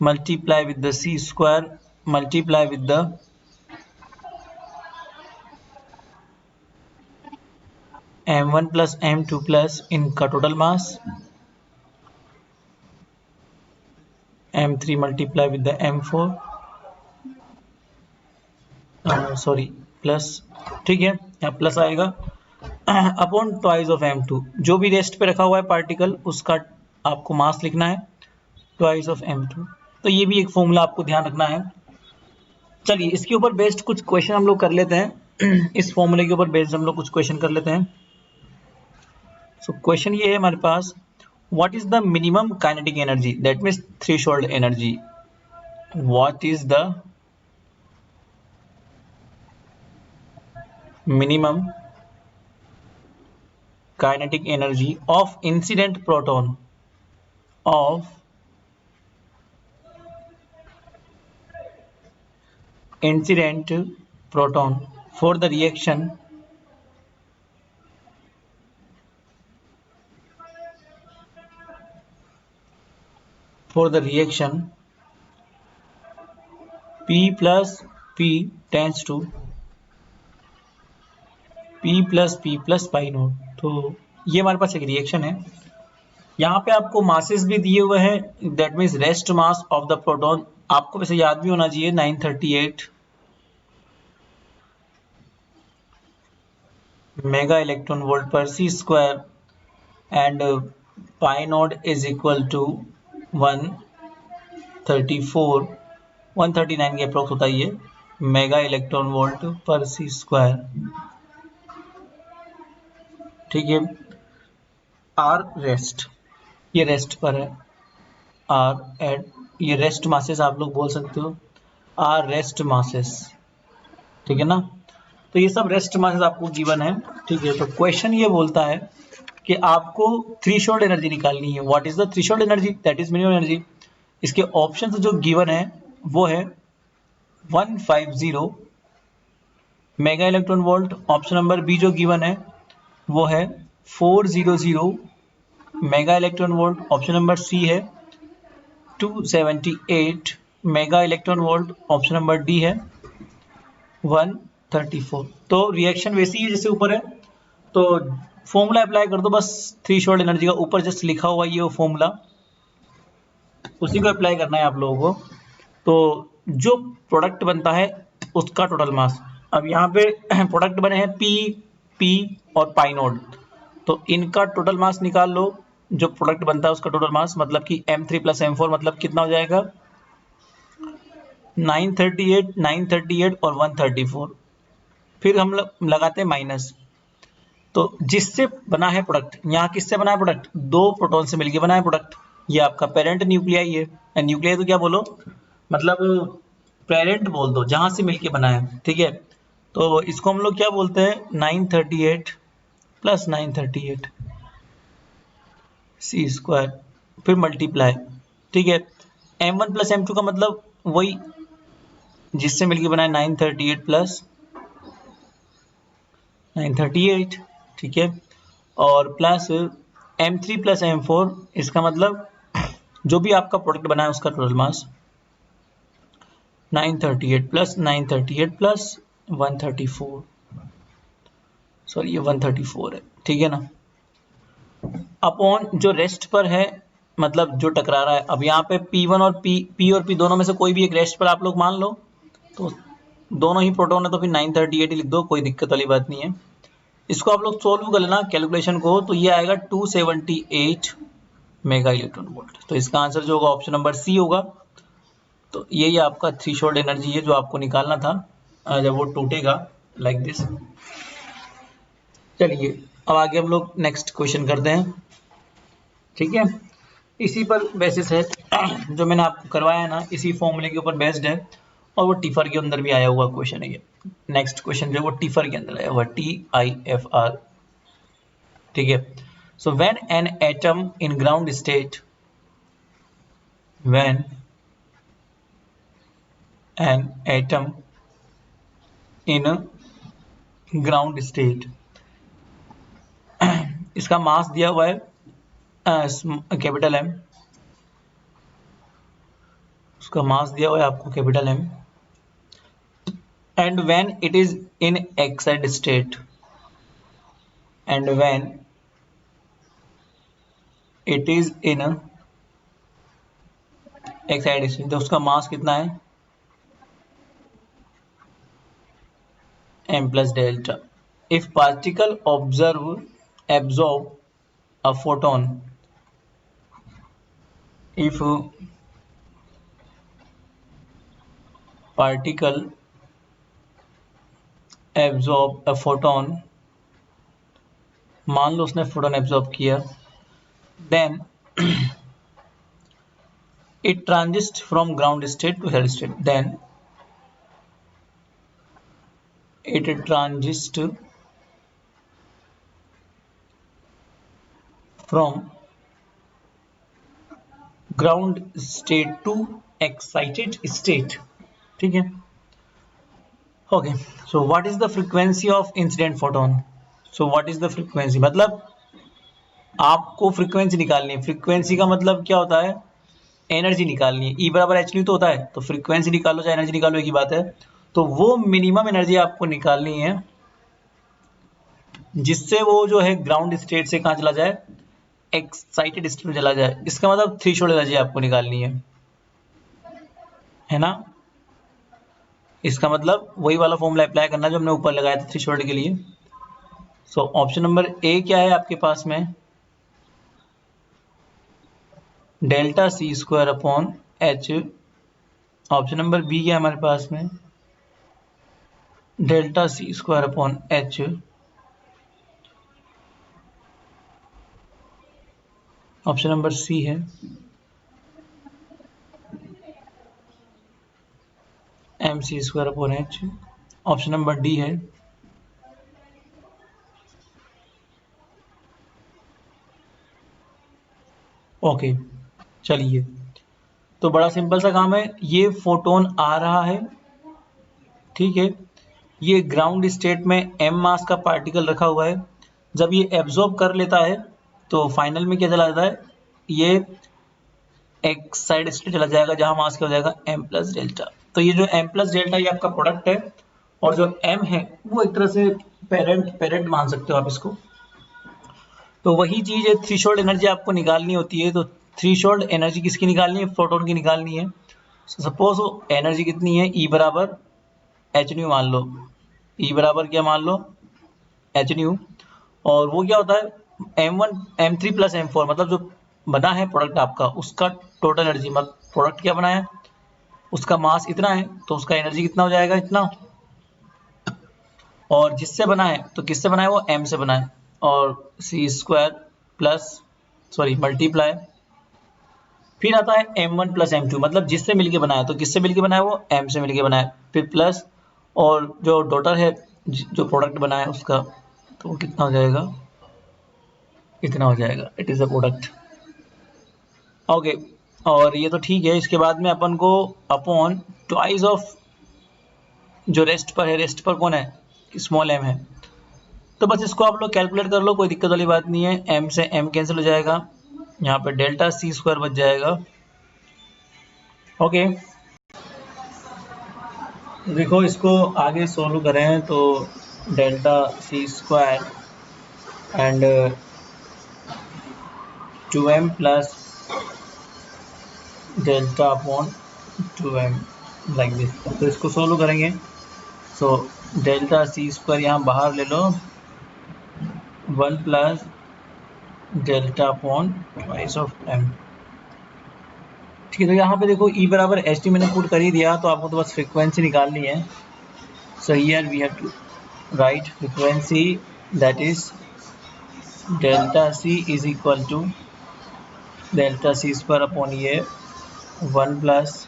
multiply with the C square, multiply with the m1 plus m2 plus इनका total mass m3 multiply with the m4 sorry plus, ठीक है, यहाँ प्लस आएगा अपॉन ट्वाइस ऑफ m2, जो भी रेस्ट पे रखा हुआ है पार्टिकल उसका आपको मास लिखना है ट्वाइस ऑफ m2। तो ये भी एक फॉर्मूला आपको ध्यान रखना है। चलिए इसके ऊपर बेस्ड कुछ क्वेश्चन हम लोग कर लेते हैं इस फॉर्मूले के ऊपर बेस्ड हम लोग कुछ क्वेश्चन कर लेते हैं। सो क्वेश्चन ये है हमारे पास, what is the minimum kinetic energy, that means threshold energy, what is the minimum kinetic energy of incident proton for the reaction P plus P tends to P plus pi note. तो ये हमारे पास एक reaction है, यहाँ पे आपको masses भी दिए हुए हैं, that means rest mass of the proton आपको वैसे याद भी होना चाहिए 938 मेगा इलेक्ट्रॉन वोल्ट पर C square and pi not is equal to 139 के अप्रोक्स होता है ये मेगा इलेक्ट्रॉन वोल्ट पर सी स्क्वायर, ठीक है। आर रेस्ट, ये रेस्ट पर है, आर एट, ये रेस्ट मासेस आप लोग बोल सकते हो, आर रेस्ट मासेस, ठीक है ना। तो ये सब रेस्ट मासेस आपको गिवन है, ठीक है। तो क्वेश्चन ये बोलता है कि आपको थ्रेशोल्ड एनर्जी निकालनी है, what is the threshold energy, that is minimum energy. इसके ऑप्शंस जो गिवन है वो है 150 mega electron volt, option number B जो गिवन है वो है 400 mega electron volt, option number C है 278 mega electron volt, option number D है 134। तो रिएक्शन वैसी ही जैसे ऊपर है, तो फॉर्मूला अप्लाई कर दो बस, थ्रेशोल्ड एनर्जी का ऊपर जस्ट लिखा हुआ ये वो फॉर्मूला, उसी को अप्लाई करना है आप लोगों को। तो जो प्रोडक्ट बनता है उसका टोटल मास, अब यहाँ पे प्रोडक्ट बने हैं पी पी और पाई नोड, तो इनका टोटल मास निकाल लो, जो प्रोडक्ट बनता है उसका टोटल मास, मतलब कि m3 प्लस m4 मतलब कितना हो जाएगा 938 938 और 134। फिर हम लगाते हैं माइनस, तो जिससे बना है प्रोडक्ट, यहाँ किससे बना है प्रोडक्ट, दो प्रोटॉन से मिलकर बना है प्रोडक्ट, ये आपका पेरेंट न्यूक्लियाई है, न्यूक्लियाई तो क्या बोलो मतलब पेरेंट बोल दो, जहां से मिलके बना है, ठीक है। तो इसको हम लोग क्या बोलते हैं 938 प्लस 938 सी स्क्वायर, फिर मल्टीप्लाई, ठीक है। m1 प्लस m2 का मतलब वही जिससे मिलके बना है 938 प्लस 938, ठीक है, और प्लस m3 प्लस m4, इसका मतलब जो भी आपका प्रोडक्ट बना है उसका total mass 938 plus 938 plus 134, sorry ये 134 है, ठीक है ना, अपॉन जो रेस्ट पर है, मतलब जो टकरा रहा है। अब यहाँ पे P1 और P और P दोनों में से कोई भी एक रेस्ट पर आप लोग मान लो, तो दोनों ही प्रोटॉन है तो फिर 938 ही लिख दो, कोई दिक्कत वाली बात नहीं है। इसको आप लोग सोल्व कर लेना कैलकुलेशन को, तो ये आएगा 278 मेगा इलेक्ट्रॉन वोल्ट। तो इसका आंसर जो होगा ऑप्शन नंबर सी होगा। तो यही आपका थ्रेशोल्ड एनर्जी है जो आपको निकालना था जब वो टूटेगा लाइक दिस। चलिए अब आगे हम लोग नेक्स्ट क्वेश्चन करते हैं, ठीक है। इसी पर बेसिस है जो मैंने आपको करवाया है ना, इसी फॉर्मूले के ऊपर बेस्ड है, और वो टिफर के अंदर भी आया हुआ क्वेश्चन है ये। नेक्स्ट क्वेश्चन जो है वो टिफर के अंदर आया हुआ, TIFR, ठीक है। So when an atom in ground state, when an atom in ground state, इसका मास दिया हुआ है कैपिटल M, उसका मास दिया हुआ है आपको capital M, and when it is in Exide state, and when it is in excited state, तो उसका मास कितना है m plus delta. If particle absorb a photon, if particle absorb a photon, मान लो उसने फोटोन एब्जॉर्ब किया, then it transits from ground state to solid state, then it transits from ground state to excited state. ठीक है. Okay, so what is the frequency of incident photon? So what is the frequency? मतलब आपको frequency निकालनी है. Frequency का मतलब क्या होता है, एनर्जी निकालनी है. E बराबर एच न्यू तो होता है, तो फ्रीक्वेंसी निकालो चाहे एनर्जी निकालो एक ही बात है. तो वो मिनिमम एनर्जी आपको निकालनी है जिससे वो जो है ग्राउंड स्टेट से कहाँ चला जाए, एक्साइटेड स्टेट में चला जाए. इसका मतलब थ्रेशोल्ड एनर्जी आपको निकालनी है ना. इसका मतलब वही वाला फॉर्मूला अप्लाई करना जो हमने ऊपर लगाया था थ्रेशोल्ड के लिए. सो ऑप्शन नंबर ए क्या है आपके पास में, डेल्टा सी square upon H. Option number B क्या है हमारे पास में, डेल्टा सी square upon H. Option number C है M C square upon H. Option number D है ओके. चलिए, तो बड़ा सिंपल सा काम है. ये फोटोन आ रहा है, ठीक है. ये ग्राउंड स्टेट में m मास का पार्टिकल रखा हुआ है. जब ये एब्जॉर्ब कर लेता है तो फाइनल में क्या चला जाता है, ये एक साइड स्टेट चला जाएगा जहां मास क्या हो जाएगा m प्लस डेल्टा. तो ये जो m प्लस डेल्टा ये आपका प्रोडक्ट है, और जो m है वो एक तरह से पेरेंट मान सकते हो आप इसको. तो वही चीज है, थ्रेशोल्ड एनर्जी आपको निकालनी होती है. तो थ्रेशोल्ड एनर्जी किसकी निकालनी है, प्रोटॉन की निकालनी है. सपोज वो एनर्जी कितनी है, E बराबर एच न्यू मान लो. E बराबर क्या मान लो, एच न्यू. और वो क्या होता है M1 M3 प्लस M4, मतलब जो बना है प्रोडक्ट आपका उसका टोटल एनर्जी, मतलब प्रोडक्ट क्या बना है उसका मास इतना है तो उसका एनर्जी कितना हो जाएगा इतना. और जिससे बना है तो किससे बना है, वो M से बना है. और C square plus sorry multiply, फिर आता है M1 प्लस M2, मतलब जिससे मिलके बना है तो किससे मिलके बना है, वो M से मिलके बना है. फिर प्लस और जो डॉटर है जो प्रोडक्ट बना है उसका, तो वो कितना हो जाएगा, इतना हो जाएगा. It is a product. Okay, और ये तो ठीक है. इसके बाद में अपन को अपॉन ट्वाइस ऑफ जो रेस्ट पर है, रेस्ट पर कौन है, स्मॉल m है. तो बस इसको आप लोग कैलकुलेट कर लो, कोई दिक्कत वाली बात नहीं है. m से m कैंसिल हो जाएगा, यहाँ पे डेल्टा सी स्क्वायर बच जाएगा. ओके, देखो इसको आगे सोल्व करें तो delta C square and 2m plus delta upon 2m like this. तो इसको सोल्व करेंगे. सो डेल्टा सी स्क्वायर यहाँ बाहर ले लो, 1 plus delta upon twice of m. ठीक है, तो यहाँ पे देखो E बराबर एच टी मैंने पुट कर ही दिया, तो आपको तो बस फ्रीक्वेंसी निकालनी है. So here we have to write frequency, that is delta c is equal to delta C square upon ये 1 plus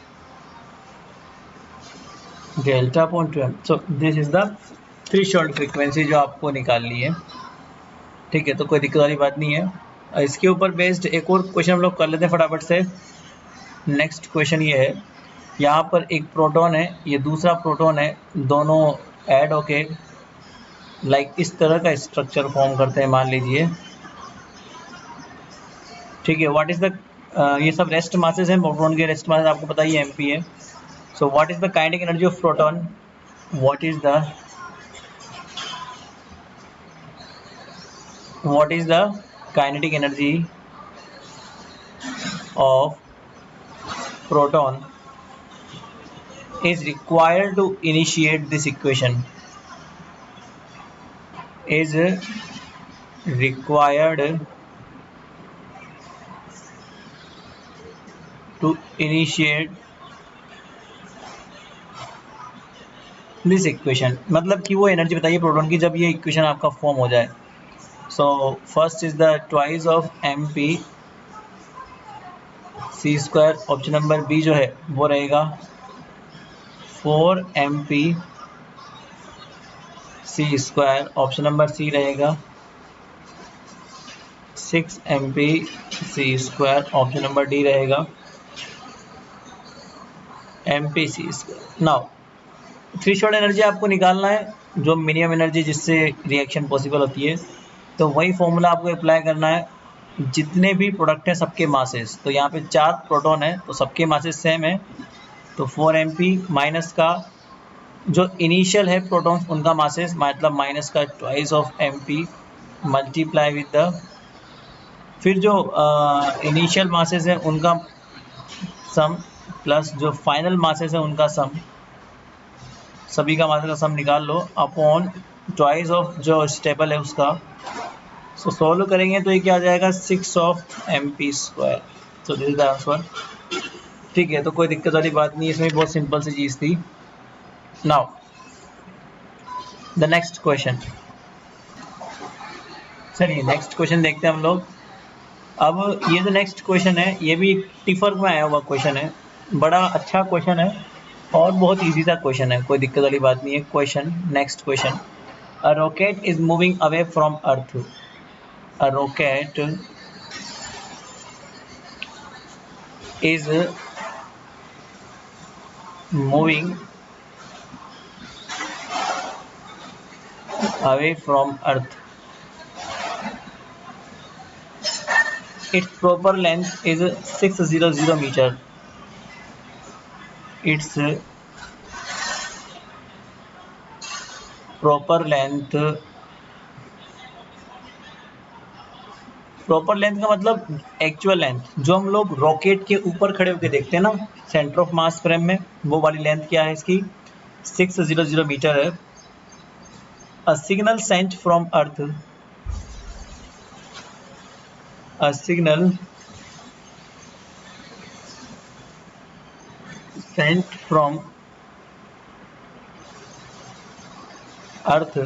delta upon 2m. So this is the threshold frequency जो आपको निकालनी है. ठीक है, तो कोई दिक्कत वाली बात नहीं है. इसके ऊपर बेस्ड एक और क्वेश्चन हम लोग कर लेते हैं फटाफट से. नेक्स्ट क्वेश्चन ये है, यहाँ पर एक प्रोटॉन है, ये दूसरा प्रोटॉन है, दोनों ऐड होके लाइक इस तरह का स्ट्रक्चर फॉर्म करते हैं मान लीजिए. ठीक है, व्हाट इज द ये सब रेस्ट मासेस हैं. प्रोटॉन के रेस्ट मासेस आपको पता ही है MP है. So what is the kinetic energy of proton, what is the what is the kinetic energy of proton is required to initiate this equation, is required to initiate this equation. मतलब कि वो energy बताइए proton की जब ये equation आपका form हो जाए। So first is the twice of M P C square, option number B जो है वो रहेगा 4 M P C square, option number C रहेगा 6 M P C square, option number D रहेगा M P C square. Now threshold energy आपको निकालना है, जो मिनिमम एनर्जी जिससे रिएक्शन पॉसिबल होती है। तो वही फॉर्मूला आपको अप्लाई करना है। जितने भी प्रोडक्ट हैं सबके मासेस, तो यहाँ पे 4 प्रोटॉन है तो सबके मासेस सेम है। तो 4 mp माइनस का जो इनिशियल है प्रोटॉन्स उनका मासेस, मतलब माइनस का twice of mp multiply with the, फिर जो इनिशियल मासेस है उनका सम प्लस जो फाइनल मासेस है उनका सम, सभी का मासेस का सम निकाल लो अपॉन ट्वाइस ऑफ जो स्टेबल है उसका। सो सॉल्व करेंगे तो ये क्या आ जाएगा 6 of M P square. So this is the answer. ठीक है, तो कोई दिक्कत वाली बात नहीं, इसमें बहुत सिंपल सी चीज़ थी। Now the next question. चलिए नेक्स्ट क्वेश्चन देखते हैं हम लोग। अब ये जो नेक्स्ट क्वेश्चन है ये भी टिफर में आया हुआ क्वेश्चन है, बड़ा अच्छा क्वेश्चन है और बहुत इजी सा क्वेश्चन है, कोई दिक्कत वाली बात नहीं है। Question, next question, a rocket is moving away from earth, a rocket is moving away from earth, its proper length is 600 meter, its proper length, proper length का मतलब एक्चुअल लेंथ, जो हम लोग रॉकेट के ऊपर खड़े होकर देखते हैं ना सेंटर ऑफ मास फ्रेम में, वो वाली लेंथ क्या है इसकी 600 मीटर है। A signal sent from earth, a signal sent from earth,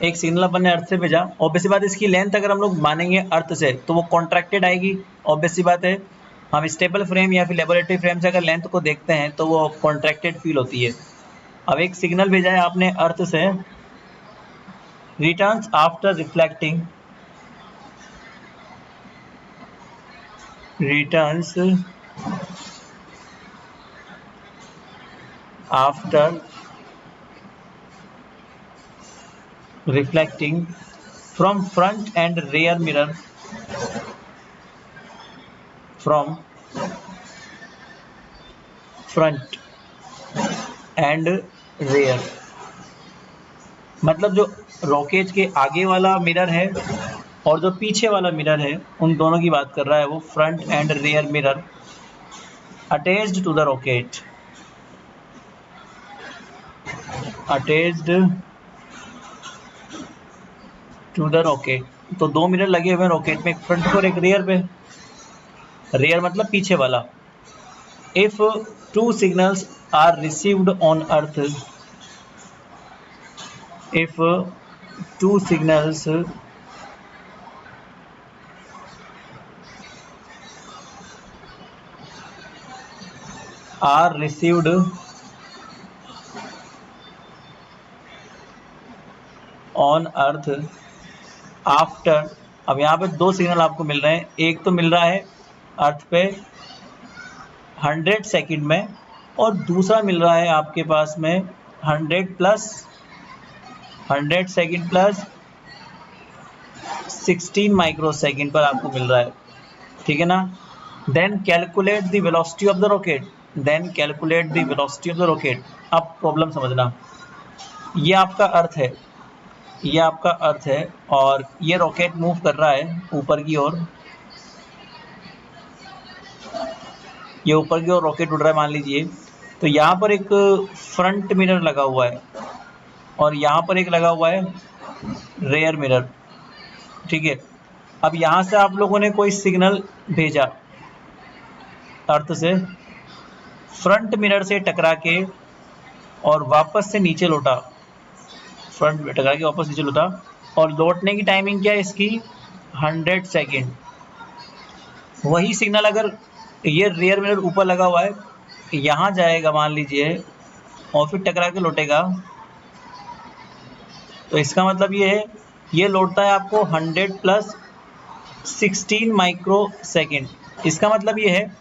एक सिग्नल अपन ने अर्थ से भेजा। ऑब्वियसली बात है इसकी लेंथ अगर हम लोग मानेंगे अर्थ से तो वो कॉन्ट्रैक्टेड आएगी, ऑब्वियसली बात है। हम स्टेबल फ्रेम या फिर लेबोरेटरी फ्रेम से अगर लेंथ को देखते हैं तो वो कॉन्ट्रैक्टेड फील होती है। अब एक सिग्नल भेजा है आपने अर्थ से, returns after reflecting, returns after reflecting from front and rear mirror, from front and rear, मतलब जो रॉकेट के आगे वाला मिरर है और जो पीछे वाला मिरर है उन दोनों की बात कर रहा है वो, front and rear mirror attached to the rocket, attached to the rocket. तो 2 मिरर लगे हुए हैं रॉकेट में, एक फ्रंट पर एक रियर पे, रियर मतलब पीछे वाला। If 2 signals are received on earth, if 2 signals are received on earth after, अब यहाँ पे 2 सिग्नल आपको मिल रहे हैं, एक तो मिल रहा है अर्थ पे 100 सेकंड में और दूसरा मिल रहा है आपके पास में 100 सेकंड प्लस 16 माइक्रो सेकंड पर आपको मिल रहा है, ठीक है ना। Then calculate the velocity of the rocket, then calculate the velocity of the rocket. अब प्रॉब्लम समझना, ये आपका अर्थ है, ये आपका अर्थ है और ये रॉकेट मूव कर रहा है ऊपर की ओर, ये ऊपर की ओर रॉकेट उड़ रहा है मान लीजिए। तो यहाँ पर एक फ्रंट मिरर लगा हुआ है और यहाँ पर एक लगा हुआ है रेयर मिरर, ठीक है। अब यहाँ से आप लोगों ने कोई सिग्नल भेजा अर्थ से, फ्रंट मिरर से टकरा के और वापस से नीचे लौटा, फ्रंट में टकरा के वापस नीचे लौटा, और लौटने की टाइमिंग क्या है इसकी, 100 सेकेंड। वही सिग्नल अगर ये रियर मिरर ऊपर लगा हुआ है, यहाँ जाएगा मान लीजिए और फिर टकरा के लौटेगा, तो इसका मतलब ये है, ये लौटता है आपको 100 प्लस 16 माइक्रो सेकेंड। इसका मतलब ये है,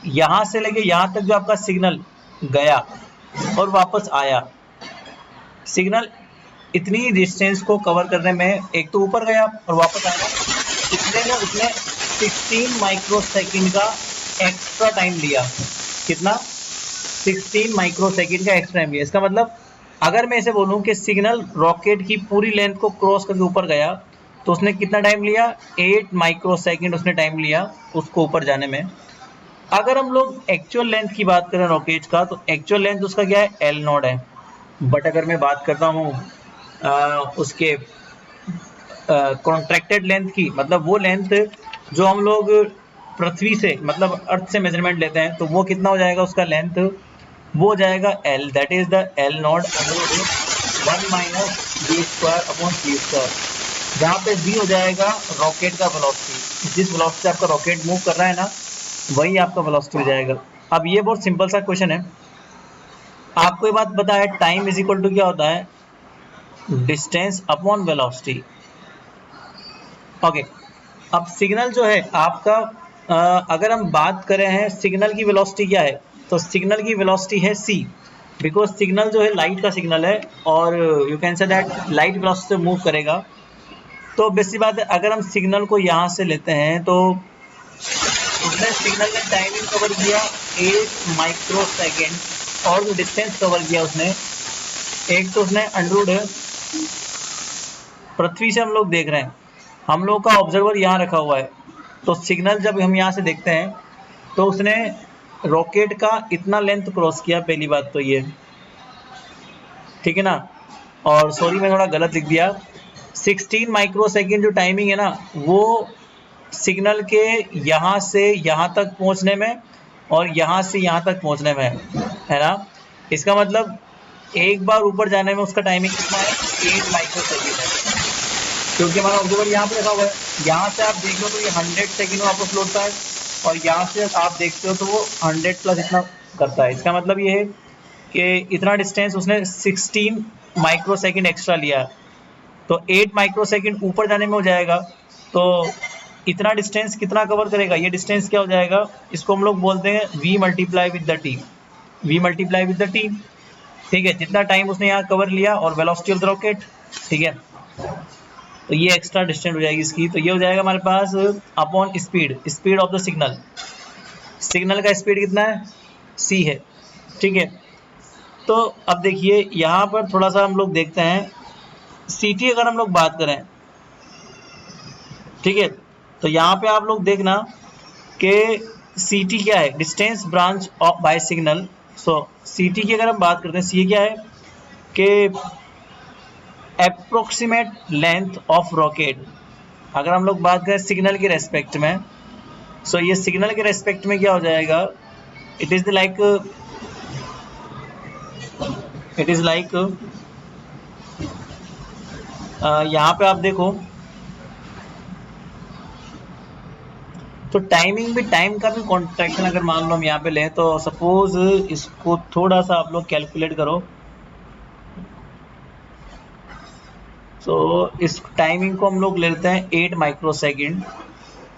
यहाँ से लेके यहाँ तक जो आपका सिग्नल गया और वापस आया, सिग्नल इतनी डिस्टेंस को कवर करने में, एक तो ऊपर गया और वापस आया, इतने में उसने 16 माइक्रो सेकेंड का एक्स्ट्रा टाइम लिया। कितना, 16 माइक्रो सेकेंड का एक्स्ट्रा टाइम लिया। इसका मतलब अगर मैं इसे बोलूं कि सिग्नल रॉकेट की पूरी लेंथ को क्रॉस करके ऊपर गया तो उसने कितना टाइम लिया, 8 माइक्रो सेकेंड उसने टाइम लिया उसको ऊपर जाने में। अगर हम लोग एक्चुअल लेंथ की बात करें रॉकेट का, तो एक्चुअल लेंथ उसका क्या है, एल नॉट है। बट अगर मैं बात करता हूँ उसके कॉन्ट्रैक्टेड लेंथ की, मतलब वो लेंथ जो हम लोग पृथ्वी से, मतलब अर्थ से मेजरमेंट लेते हैं, तो वो कितना हो जाएगा उसका लेंथ, वो हो जाएगा L, that is the L not 1 minus we square upon C square, जहाँ पे v हो जाएगा रॉकेट का वेलोसिटी, जिस वेलोसिटी से आपका रॉकेट मूव कर रहा है ना, वही आपका वेलोसिटी हो जाएगा। अब ये बहुत सिंपल सा क्वेश्चन है, आपको ये बात पता है टाइम इज इक्वल टू क्या होता है, डिस्टेंस अपॉन वेलोसिटी। ओके, अब सिग्नल जो है आपका, अगर हम बात करें हैं सिग्नल की वेलोसिटी क्या है, तो सिग्नल की वेलोसिटी है c, बिकॉज सिग्नल जो है लाइट का सिग्नल है और you can say that light velocity से मूव करेगा। तो बेसिक बात है, अगर हम सिग्नल को यहाँ से लेते हैं तो उसने सिग्नल ने टाइमिंग कवर किया 8 माइक्रो सेकेंड, और जो डिस्टेंस कवर किया उसने, एक तो उसने अंडरवुड पृथ्वी से हम लोग देख रहे हैं, हम लोग का ऑब्जर्वर यहाँ रखा हुआ है, तो सिग्नल जब हम यहाँ से देखते हैं तो उसने रॉकेट का इतना लेंथ क्रॉस किया, पहली बात तो ये, ठीक है ना। और सॉरी मैं थोड़ा गलत लिख दिया, 16 माइक्रो सेकेंड जो टाइमिंग है ना, वो सिग्नल के यहाँ से यहाँ तक पहुँचने में और यहाँ से यहाँ तक पहुँचने में है ना। इसका मतलब एक बार ऊपर जाने में उसका टाइमिंग कितना है, 8 माइक्रो सेकेंड है, क्योंकि हमारा ऑब्जर्वर यहाँ पे रखा हुआ है। यहाँ से आप देख लो तो ये 100 सेकेंड में वापस लौटता है, और यहाँ से आप देखते हो तो वो 100 प्लस इतना करता है। इसका मतलब ये है कि इतना डिस्टेंस उसने 16 माइक्रो सेकेंड एक्स्ट्रा लिया है, तो 8 माइक्रो सेकेंड ऊपर जाने में हो जाएगा, तो इतना डिस्टेंस कितना कवर करेगा, ये डिस्टेंस क्या हो जाएगा, इसको हम लोग बोलते हैं v multiply with the T, v multiply with the T, ठीक है। जितना टाइम उसने यहाँ कवर लिया और वेलोसिटी ऑफ द रॉकेट, ठीक है, तो ये एक्स्ट्रा डिस्टेंस हो जाएगी इसकी। तो ये हो जाएगा हमारे पास upon speed, speed of the signal, signal का स्पीड कितना है, c है, ठीक है। तो अब देखिए यहाँ पर थोड़ा सा हम लोग देखते हैं, ct अगर हम लोग बात करें, ठीक है, तो यहाँ पे आप लोग देखना कि ct क्या है, distance branch of by signal. So ct की अगर हम बात करते हैं, सी क्या है कि अप्रोक्सीमेट लेंथ ऑफ रॉकेट। अगर हम लोग बात करें सिग्नल के रेस्पेक्ट में, सो ये सिग्नल के रेस्पेक्ट में क्या हो जाएगा, इट इज लाइक यहाँ पे आप देखो तो टाइमिंग भी, टाइम का भी कॉन्ट्रैक्शन अगर मान लो हम यहाँ पे लें, तो सपोज इसको थोड़ा सा आप लोग कैलकुलेट करो, तो इस टाइमिंग को हम लोग ले लेते हैं 8 माइक्रो सेकेंड,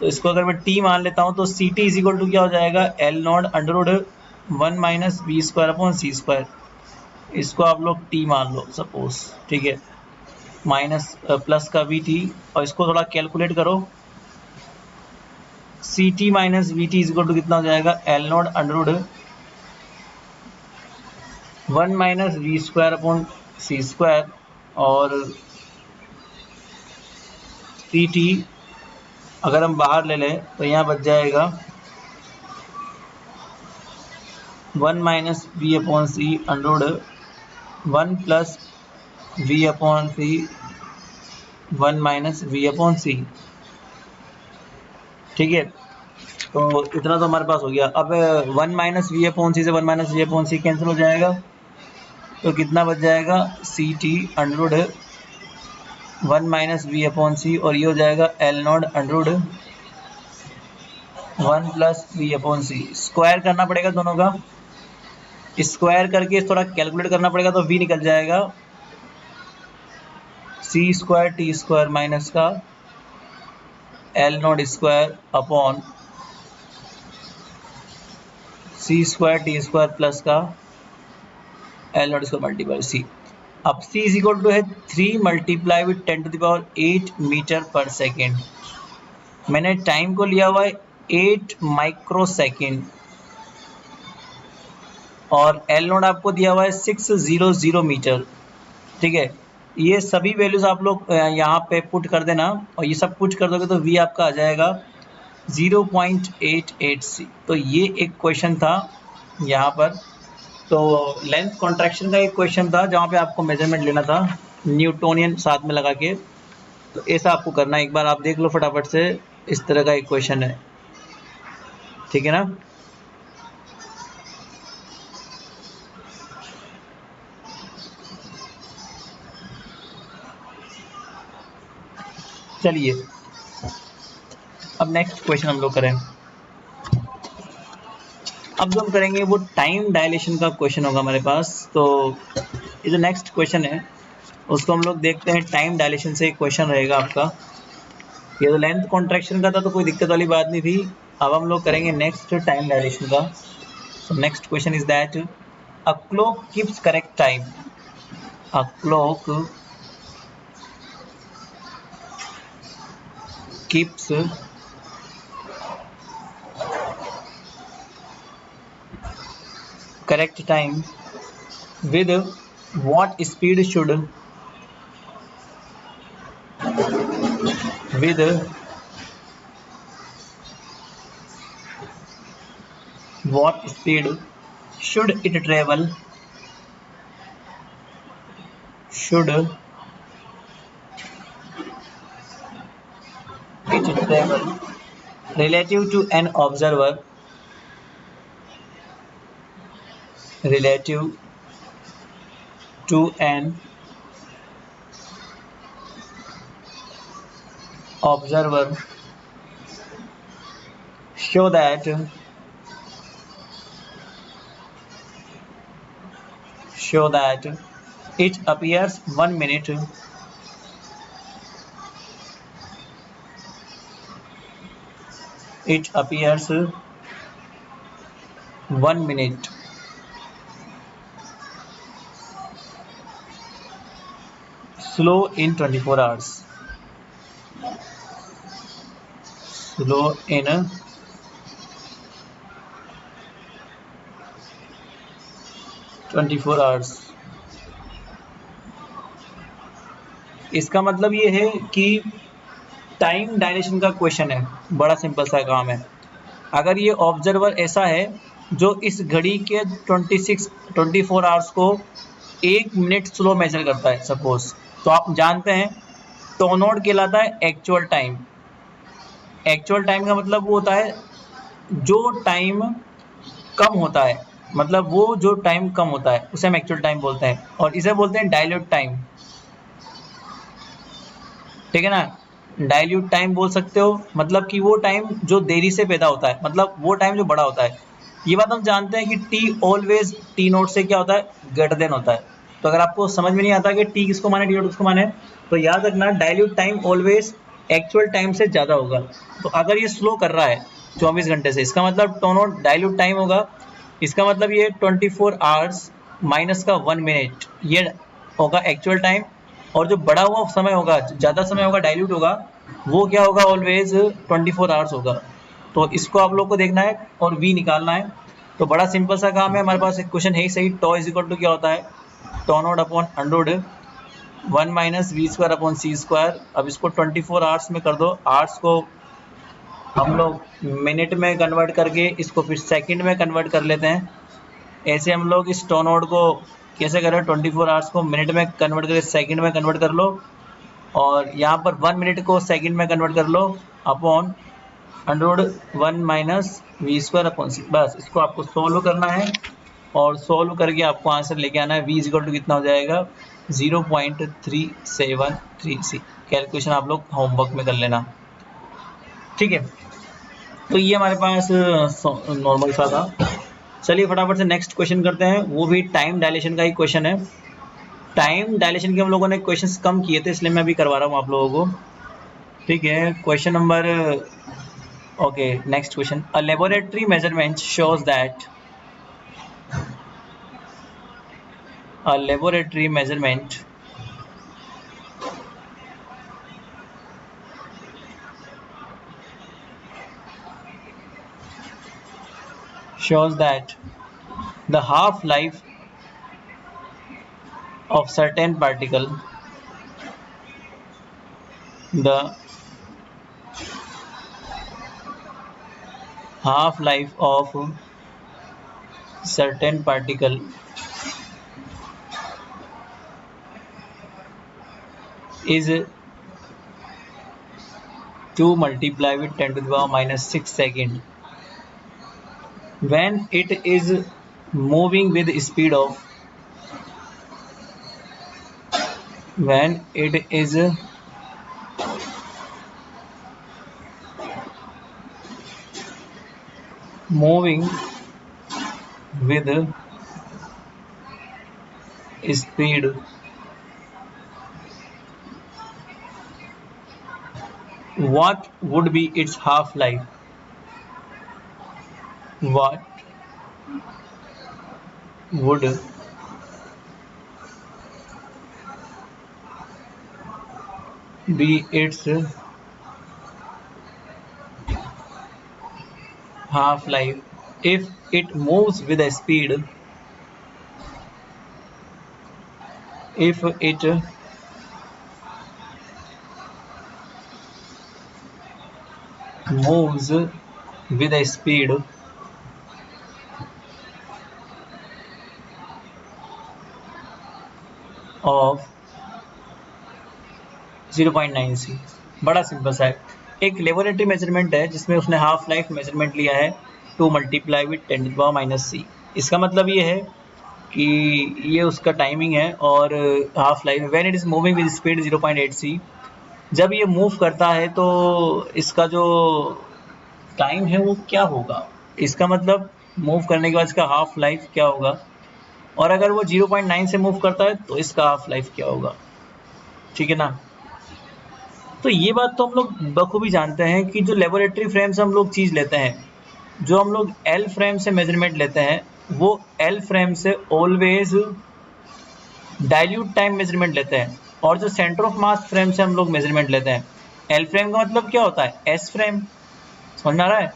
तो इसको अगर मैं t मान लेता हूँ तो c t is equal to क्या हो जाएगा, L naught under root 1 minus we square upon C square, इसको आप लोग t मान लो सपोज, ठीक है, माइनस प्लस का वी टी, और इसको थोड़ा कैलकुलेट करो, c t minus v t is equal to कितना हो जाएगा, L naught under root 1 minus we square upon C square, और सी टी अगर हम बाहर ले लें तो यहाँ बच जाएगा 1 minus we upon C under 1 plus we upon C 1 minus we upon C. ठीक है, तो इतना तो हमारे पास हो गया। अब 1 माइनस वी अपॉन सी से 1 minus we upon C cancel हो जाएगा, तो कितना बच जाएगा C T under 1 minus we upon C, और ये हो जाएगा L not under 1 plus we upon C. Square करना पड़ेगा दोनों का, स्क्वायर करके थोड़ा कैलकुलेट करना पड़ेगा, तो वी निकल जाएगा c square t square minus का एल नॉट स्क्वायर अपॉन सी स्क्वायर टी स्क्वायर प्लस का L naught square multiply c. अब c इज इक्वल टू है 3 multiply with 10 to the power 8 meter पर सेकेंड। मैंने टाइम को लिया हुआ है 8 माइक्रो सेकेंड, और एल नोड आपको दिया हुआ है 600 मीटर। ठीक है, ये सभी वैल्यूज आप लोग यहाँ पे पुट कर देना, और ये सब पुट कर दोगे तो v आपका आ जाएगा 0.886। तो ये एक क्वेश्चन था यहाँ पर। तो लेंथ कॉन्ट्रैक्शन का एक क्वेश्चन था जहाँ पे आपको मेजरमेंट लेना था न्यूटोनियन साथ में लगा के। तो ऐसा आपको करना है, एक बार आप देख लो फटाफट से, इस तरह का एक क्वेश्चन है। ठीक है ना। चलिए अब नेक्स्ट क्वेश्चन हम लोग करें। अब जो हम करेंगे वो टाइम डायलेशन का क्वेश्चन होगा हमारे पास। तो ये जो नेक्स्ट क्वेश्चन है उसको हम लोग देखते हैं, टाइम डायलेशन से क्वेश्चन रहेगा आपका। ये तो लेंथ कॉन्ट्रैक्शन का था तो कोई दिक्कत वाली बात नहीं थी। अब हम लोग करेंगे नेक्स्ट टाइम डायलेशन का। So next question is that a clock keeps correct time, a clock keeps correct time with what speed should with what speed should it travel relative to an observer relative to an observer show that it appears 1 minute slow in 24 hours, slow in 24 hours। इसका मतलब ये है कि time dilation का question है, बड़ा simple सा काम है। अगर ये ऑब्जर्वर ऐसा है जो इस घड़ी के 24 आवर्स को 1 मिनट स्लो मेजर करता है सपोज, तो आप जानते हैं टो नोट कहलाता है एक्चुअल टाइम। एक्चुअल टाइम का मतलब वो होता है जो टाइम कम होता है, मतलब वो जो टाइम कम होता है उसे हम एक्चुअल टाइम बोलते हैं, और इसे बोलते हैं डायल्यूट टाइम। ठीक है ना, डायल्यूट टाइम बोल सकते हो, मतलब कि वो टाइम जो देरी से पैदा होता है, मतलब वो टाइम जो बड़ा होता है। ये बात हम जानते हैं कि टी ऑलवेज टी नोट से क्या होता है, ग्रेटर देन होता है। तो अगर आपको समझ में नहीं आता कि टी किसको माने टी नोट किसको माने, तो याद रखना dilute time always actual time से ज़्यादा होगा। तो अगर ये स्लो कर रहा है 24 घंटे से, इसका मतलब टो नोट डायल्यूट टाइम होगा। इसका मतलब ये 24 आवर्स माइनस का 1 मिनट ये होगा एक्चुअल टाइम, और जो बड़ा हुआ समय होगा, ज़्यादा समय होगा, डाइल्यूट होगा, वो क्या होगा, ऑलवेज 24 आवर्स होगा। तो इसको आप लोग को देखना है और v निकालना है। तो बड़ा सिंपल सा काम है, हमारे पास एक क्वेश्चन है ही सही। टॉ इज इक्वल टू क्या होता है, tau naught upon under root 1 minus we square upon C square. अब इसको 24 आवर्स में कर दो, आवर्स को हम लोग मिनट में कन्वर्ट करके इसको फिर सेकंड में कन्वर्ट कर लेते हैं। ऐसे हम लोग इस टो नोड को कैसे करें, 24 आवर्स को मिनट में कन्वर्ट करके सेकंड में कन्वर्ट कर लो, और यहाँ पर 1 मिनट को सेकंड में कन्वर्ट कर लो upon under root 1 minus we square upon C. बस इसको आपको सोल्व करना है और सोल्व करके आपको आंसर लेके आना है। v इक्वल टू कितना हो जाएगा, 0.3736। कैलकुलेशन आप लोग होमवर्क में कर लेना, ठीक है। तो ये हमारे पास नॉर्मल सा था। चलिए फटाफट से नेक्स्ट क्वेश्चन करते हैं, वो भी टाइम डायलेशन का ही क्वेश्चन है। टाइम डायलेशन के हम लोगों ने क्वेश्चंस कम किए थे, इसलिए मैं अभी करवा रहा हूँ आप लोगों को, ठीक है। Question number okay, next question, a laboratory measurement shows that a laboratory measurement shows that the half-life of certain particle, the half-life of certain particle is 2 multiply with 10 to the power minus 6 second when it is moving with speed of moving with speed what would be its half-life? What would be its half-life if it moves with a speed moves with a speed of 0.9 c। बड़ा simple सा है, एक laboratory measurement है जिसमें उसने half life measurement लिया है 2 multiply with 10 to the power minus C. इसका मतलब ये है कि ये उसका टाइमिंग है और half life when it is moving with speed 0.8 सी। जब ये मूव करता है तो इसका जो टाइम है वो क्या होगा, इसका मतलब मूव करने के बाद इसका हाफ लाइफ क्या होगा, और अगर वो 0.9 से मूव करता है तो इसका हाफ लाइफ क्या होगा, ठीक है ना। तो ये बात तो हम लोग बखूबी जानते हैं कि जो लेबोरेटरी फ्रेम से हम लोग चीज़ लेते हैं, जो हम लोग एल फ्रेम से मेजरमेंट लेते हैं, वो एल फ्रेम से ऑलवेज डाइल्यूट टाइम मेजरमेंट लेते हैं, और जो सेंटर ऑफ मास फ्रेम से हम लोग मेजरमेंट लेते हैं, एल फ्रेम का मतलब क्या होता है, एस फ्रेम, समझ में आ रहा है,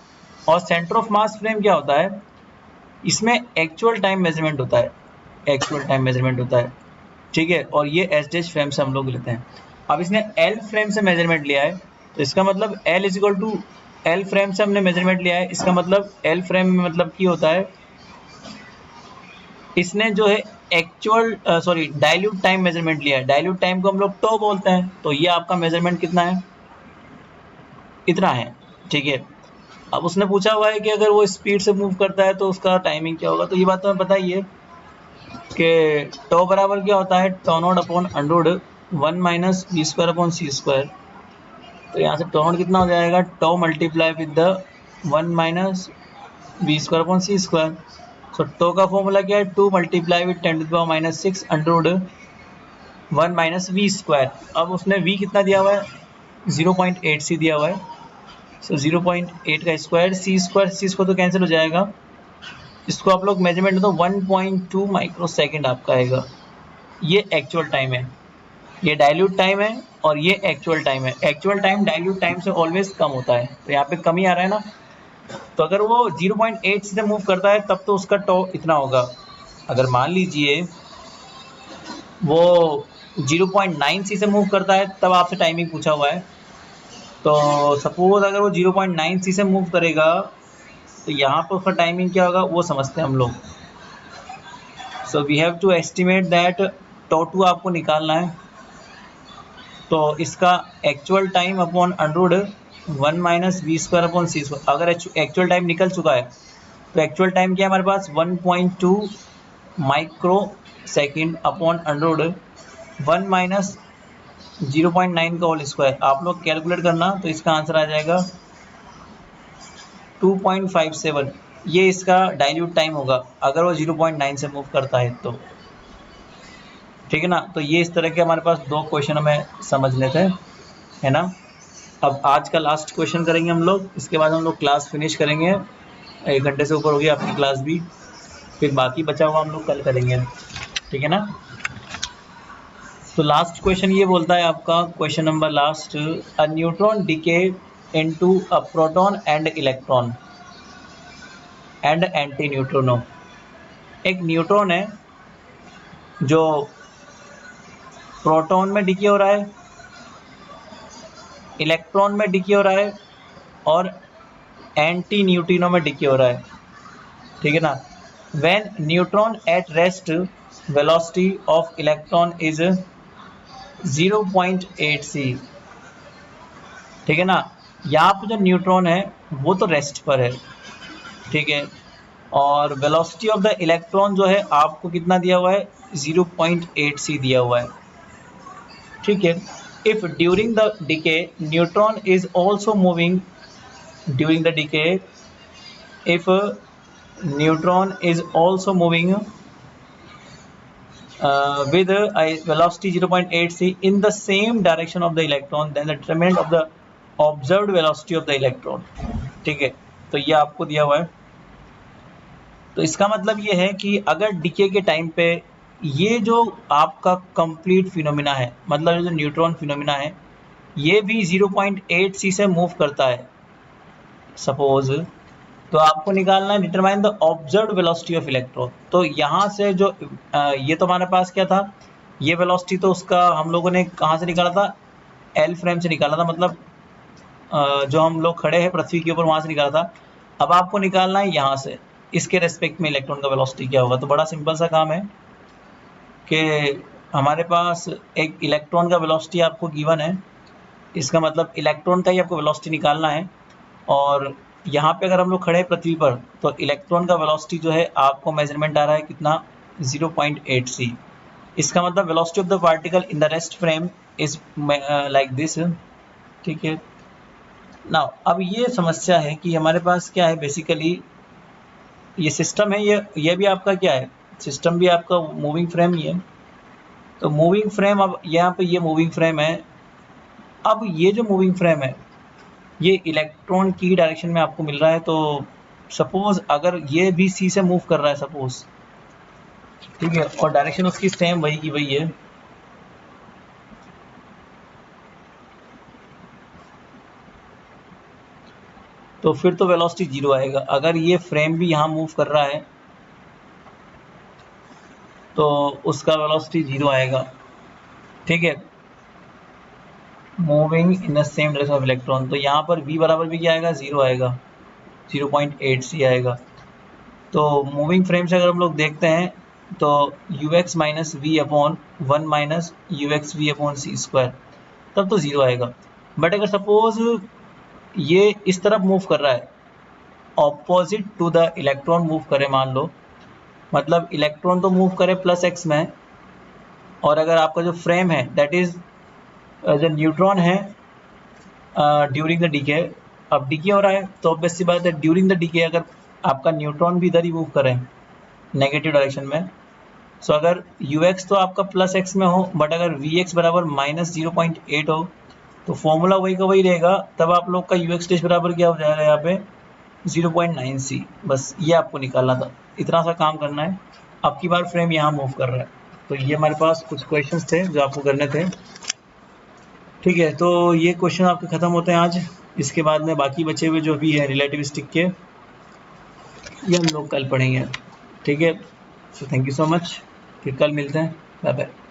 और सेंटर ऑफ मास फ्रेम क्या होता है, इसमें एक्चुअल टाइम मेजरमेंट होता है, एक्चुअल टाइम मेजरमेंट होता है, ठीक है। और ये एस डैश फ्रेम से हम लोग लेते हैं। अब इसने एल फ्रेम से मेजरमेंट लिया है, तो इसका मतलब L is equal to L frame से हमने मेजरमेंट लिया है, इसका मतलब एल फ्रेम में मतलब की होता है, इसने जो है एक्चुअल डाइल्यूट टाइम मेजरमेंट लिया है। डाइल्यूट टाइम को हम लोग टो बोलते हैं। तो ये आपका मेजरमेंट कितना है, इतना है, ठीक है। अब उसने पूछा हुआ है कि अगर वो स्पीड से मूव करता है तो उसका टाइमिंग क्या होगा। तो ये बात तो हमें पता ही है कि टो बराबर क्या होता है, tau naught upon under root 1 minus we square upon C square. तो यहाँ से टो नॉट कितना हो जाएगा, tau multiply with the 1 minus we square upon C square. So tau का फॉर्मूला क्या है, 2 multiply with 10 to the power minus 6 under root 1 minus we square. अब उसने वी कितना दिया हुआ है, 0.8 सी दिया हुआ है। सो 0.8 का स्क्वायर, सी स्क्वायर तो कैंसिल हो जाएगा। इसको आप लोग मेजरमेंट में तो 1.2 माइक्रो सेकेंड आपका आएगा। ये एक्चुअल टाइम है, ये डाइल्यूट टाइम है, और ये एक्चुअल टाइम है। एक्चुअल टाइम डाइल्यूट टाइम से ऑलवेज कम होता है, तो यहाँ पे कम ही आ रहा है ना। तो अगर वो 0.8 से मूव करता है तब तो उसका टो इतना होगा। अगर मान लीजिए वो 0.9 सी से मूव करता है तब आपसे टाइमिंग पूछा हुआ है। तो सपोज अगर वो 0.9 सी से मूव करेगा तो यहाँ पर उसका टाइमिंग क्या होगा वो समझते हैं हम लोग। So we have to estimate that टॉ2 आपको निकालना है। तो इसका actual time upon under root 1 minus we square upon C square. अगर एक्चुअल टाइम निकल चुका है तो एक्चुअल टाइम क्या है हमारे पास 1.2 micro second upon under root 1 minus 0.9 का होल स्क्वायर। आप लोग कैलकुलेट करना तो इसका आंसर आ जाएगा 2.57। ये इसका डाइल्यूट टाइम होगा अगर वो 0.9 से मूव करता है तो, ठीक है ना। तो ये इस तरह के हमारे पास दो क्वेश्चन हमें समझ लेते हैं, है ना। अब आज का लास्ट क्वेश्चन करेंगे हम लोग, इसके बाद हम लोग क्लास फिनिश करेंगे। 1 घंटे से ऊपर हो गया आपकी क्लास भी, फिर बाकी बचा हुआ हम लोग कल करेंगे, ठीक है ना। तो लास्ट क्वेश्चन ये बोलता है आपका question number last, a neutron decay into a proton and electron and anti neutrino. एक न्यूट्रॉन है जो प्रोटॉन में डिके हो रहा है, इलेक्ट्रॉन में डिके हो रहा है और एंटी न्यूट्रिनो में डिके हो रहा है, ठीक है ना। When neutron at rest velocity of electron is 0.8 सी, ठीक है ना। यहाँ पे जो न्यूट्रॉन है वो तो रेस्ट पर है, ठीक है, और वेलोसिटी ऑफ द इलेक्ट्रॉन जो है आपको कितना दिया हुआ है 0.8 सी दिया हुआ है, ठीक है। If during the decay neutron is also moving during the decay, if neutron is also moving with a velocity 0.8 c in the same direction of the electron, then the determinant of the observed velocity of the electron, ठीक है। तो ये आपको दिया हुआ है। तो इसका मतलब ये है कि अगर डिके के टाइम पे ये जो आपका कंप्लीट फिनोमिना है, मतलब जो न्यूट्रॉन फिनोमिना है ये भी 0.8 सी से मूव करता है सपोज, तो आपको निकालना है determine the observed velocity of electron. तो यहाँ से जो ये तो हमारे पास क्या था, ये वेलोसिटी तो उसका हम लोगों ने कहाँ से निकाला था, एल फ्रेम से निकाला था, मतलब जो हम लोग खड़े हैं पृथ्वी के ऊपर वहाँ से निकाला था। अब आपको निकालना है यहाँ से इसके रेस्पेक्ट में इलेक्ट्रॉन का वेलोसिटी क्या होगा। तो बड़ा सिंपल सा काम है कि हमारे पास एक इलेक्ट्रॉन का वेलोसिटी आपको गिवन है, इसका मतलब इलेक्ट्रॉन का ही आपको वेलोसिटी निकालना है। और यहाँ पे अगर हम लोग खड़े हैं पृथ्वी पर तो इलेक्ट्रॉन का वेलोसिटी जो है आपको मेजरमेंट आ रहा है कितना 0.8 सी। इसका मतलब velocity of the particle in the rest frame is like this, ठीक है ना। अब ये समस्या है कि हमारे पास क्या है, बेसिकली ये सिस्टम है, ये भी आपका क्या है, सिस्टम भी आपका मूविंग फ्रेम ही है। तो मूविंग फ्रेम, अब यहाँ पे ये मूविंग फ्रेम है, अब ये जो मूविंग फ्रेम है ये इलेक्ट्रॉन की डायरेक्शन में आपको मिल रहा है। तो सपोज अगर ये भी सी से मूव कर रहा है सपोज, ठीक है, और डायरेक्शन उसकी सेम वही की वही है, तो फिर तो वेलोसिटी जीरो आएगा। अगर ये फ्रेम भी यहाँ मूव कर रहा है तो उसका वेलोसिटी जीरो आएगा, ठीक है, moving in the same direction of electron. तो यहाँ पर v बराबर भी क्या आएगा, जीरो आएगा, 0.8 सी आएगा। तो मूविंग फ्रेम से अगर हम लोग देखते हैं तो ux minus we upon 1 minus ux v upon C square, तब तो जीरो आएगा। बट अगर सपोज ये इस तरफ मूव कर रहा है, opposite to the electron move करे, मान लो, मतलब इलेक्ट्रॉन तो मूव करे प्लस एक्स में, और अगर आपका जो फ्रेम है दैट इज जो न्यूट्रॉन है ड्यूरिंग द डीके, अब डीके हो रहा है तो ऑब्वियस सी बात है ड्यूरिंग द डीके अगर आपका न्यूट्रॉन भी इधर ही मूव करे नेगेटिव डायरेक्शन में, सो अगर ux तो आपका प्लस एक्स में हो बट अगर vx बराबर माइनस 0.8 हो तो फॉर्मूला वही का वही रहेगा, तब आप लोग का ux डैश बराबर क्या हो जाएगा यहाँ पे 0.9 सी। बस ये आपको निकालना था, इतना सा काम करना है। अब की बार फ्रेम यहाँ मूव कर रहा है। तो ये हमारे पास कुछ क्वेश्चंस थे जो आपको करने थे, ठीक है। तो ये क्वेश्चन आपके ख़त्म होते हैं आज, इसके बाद में बाकी बचे हुए जो भी है रिलेटिविस्टिक के ये हम लोग कल पढ़ेंगे, ठीक है। So thank you so much, फिर कल मिलते हैं, बाय बाय।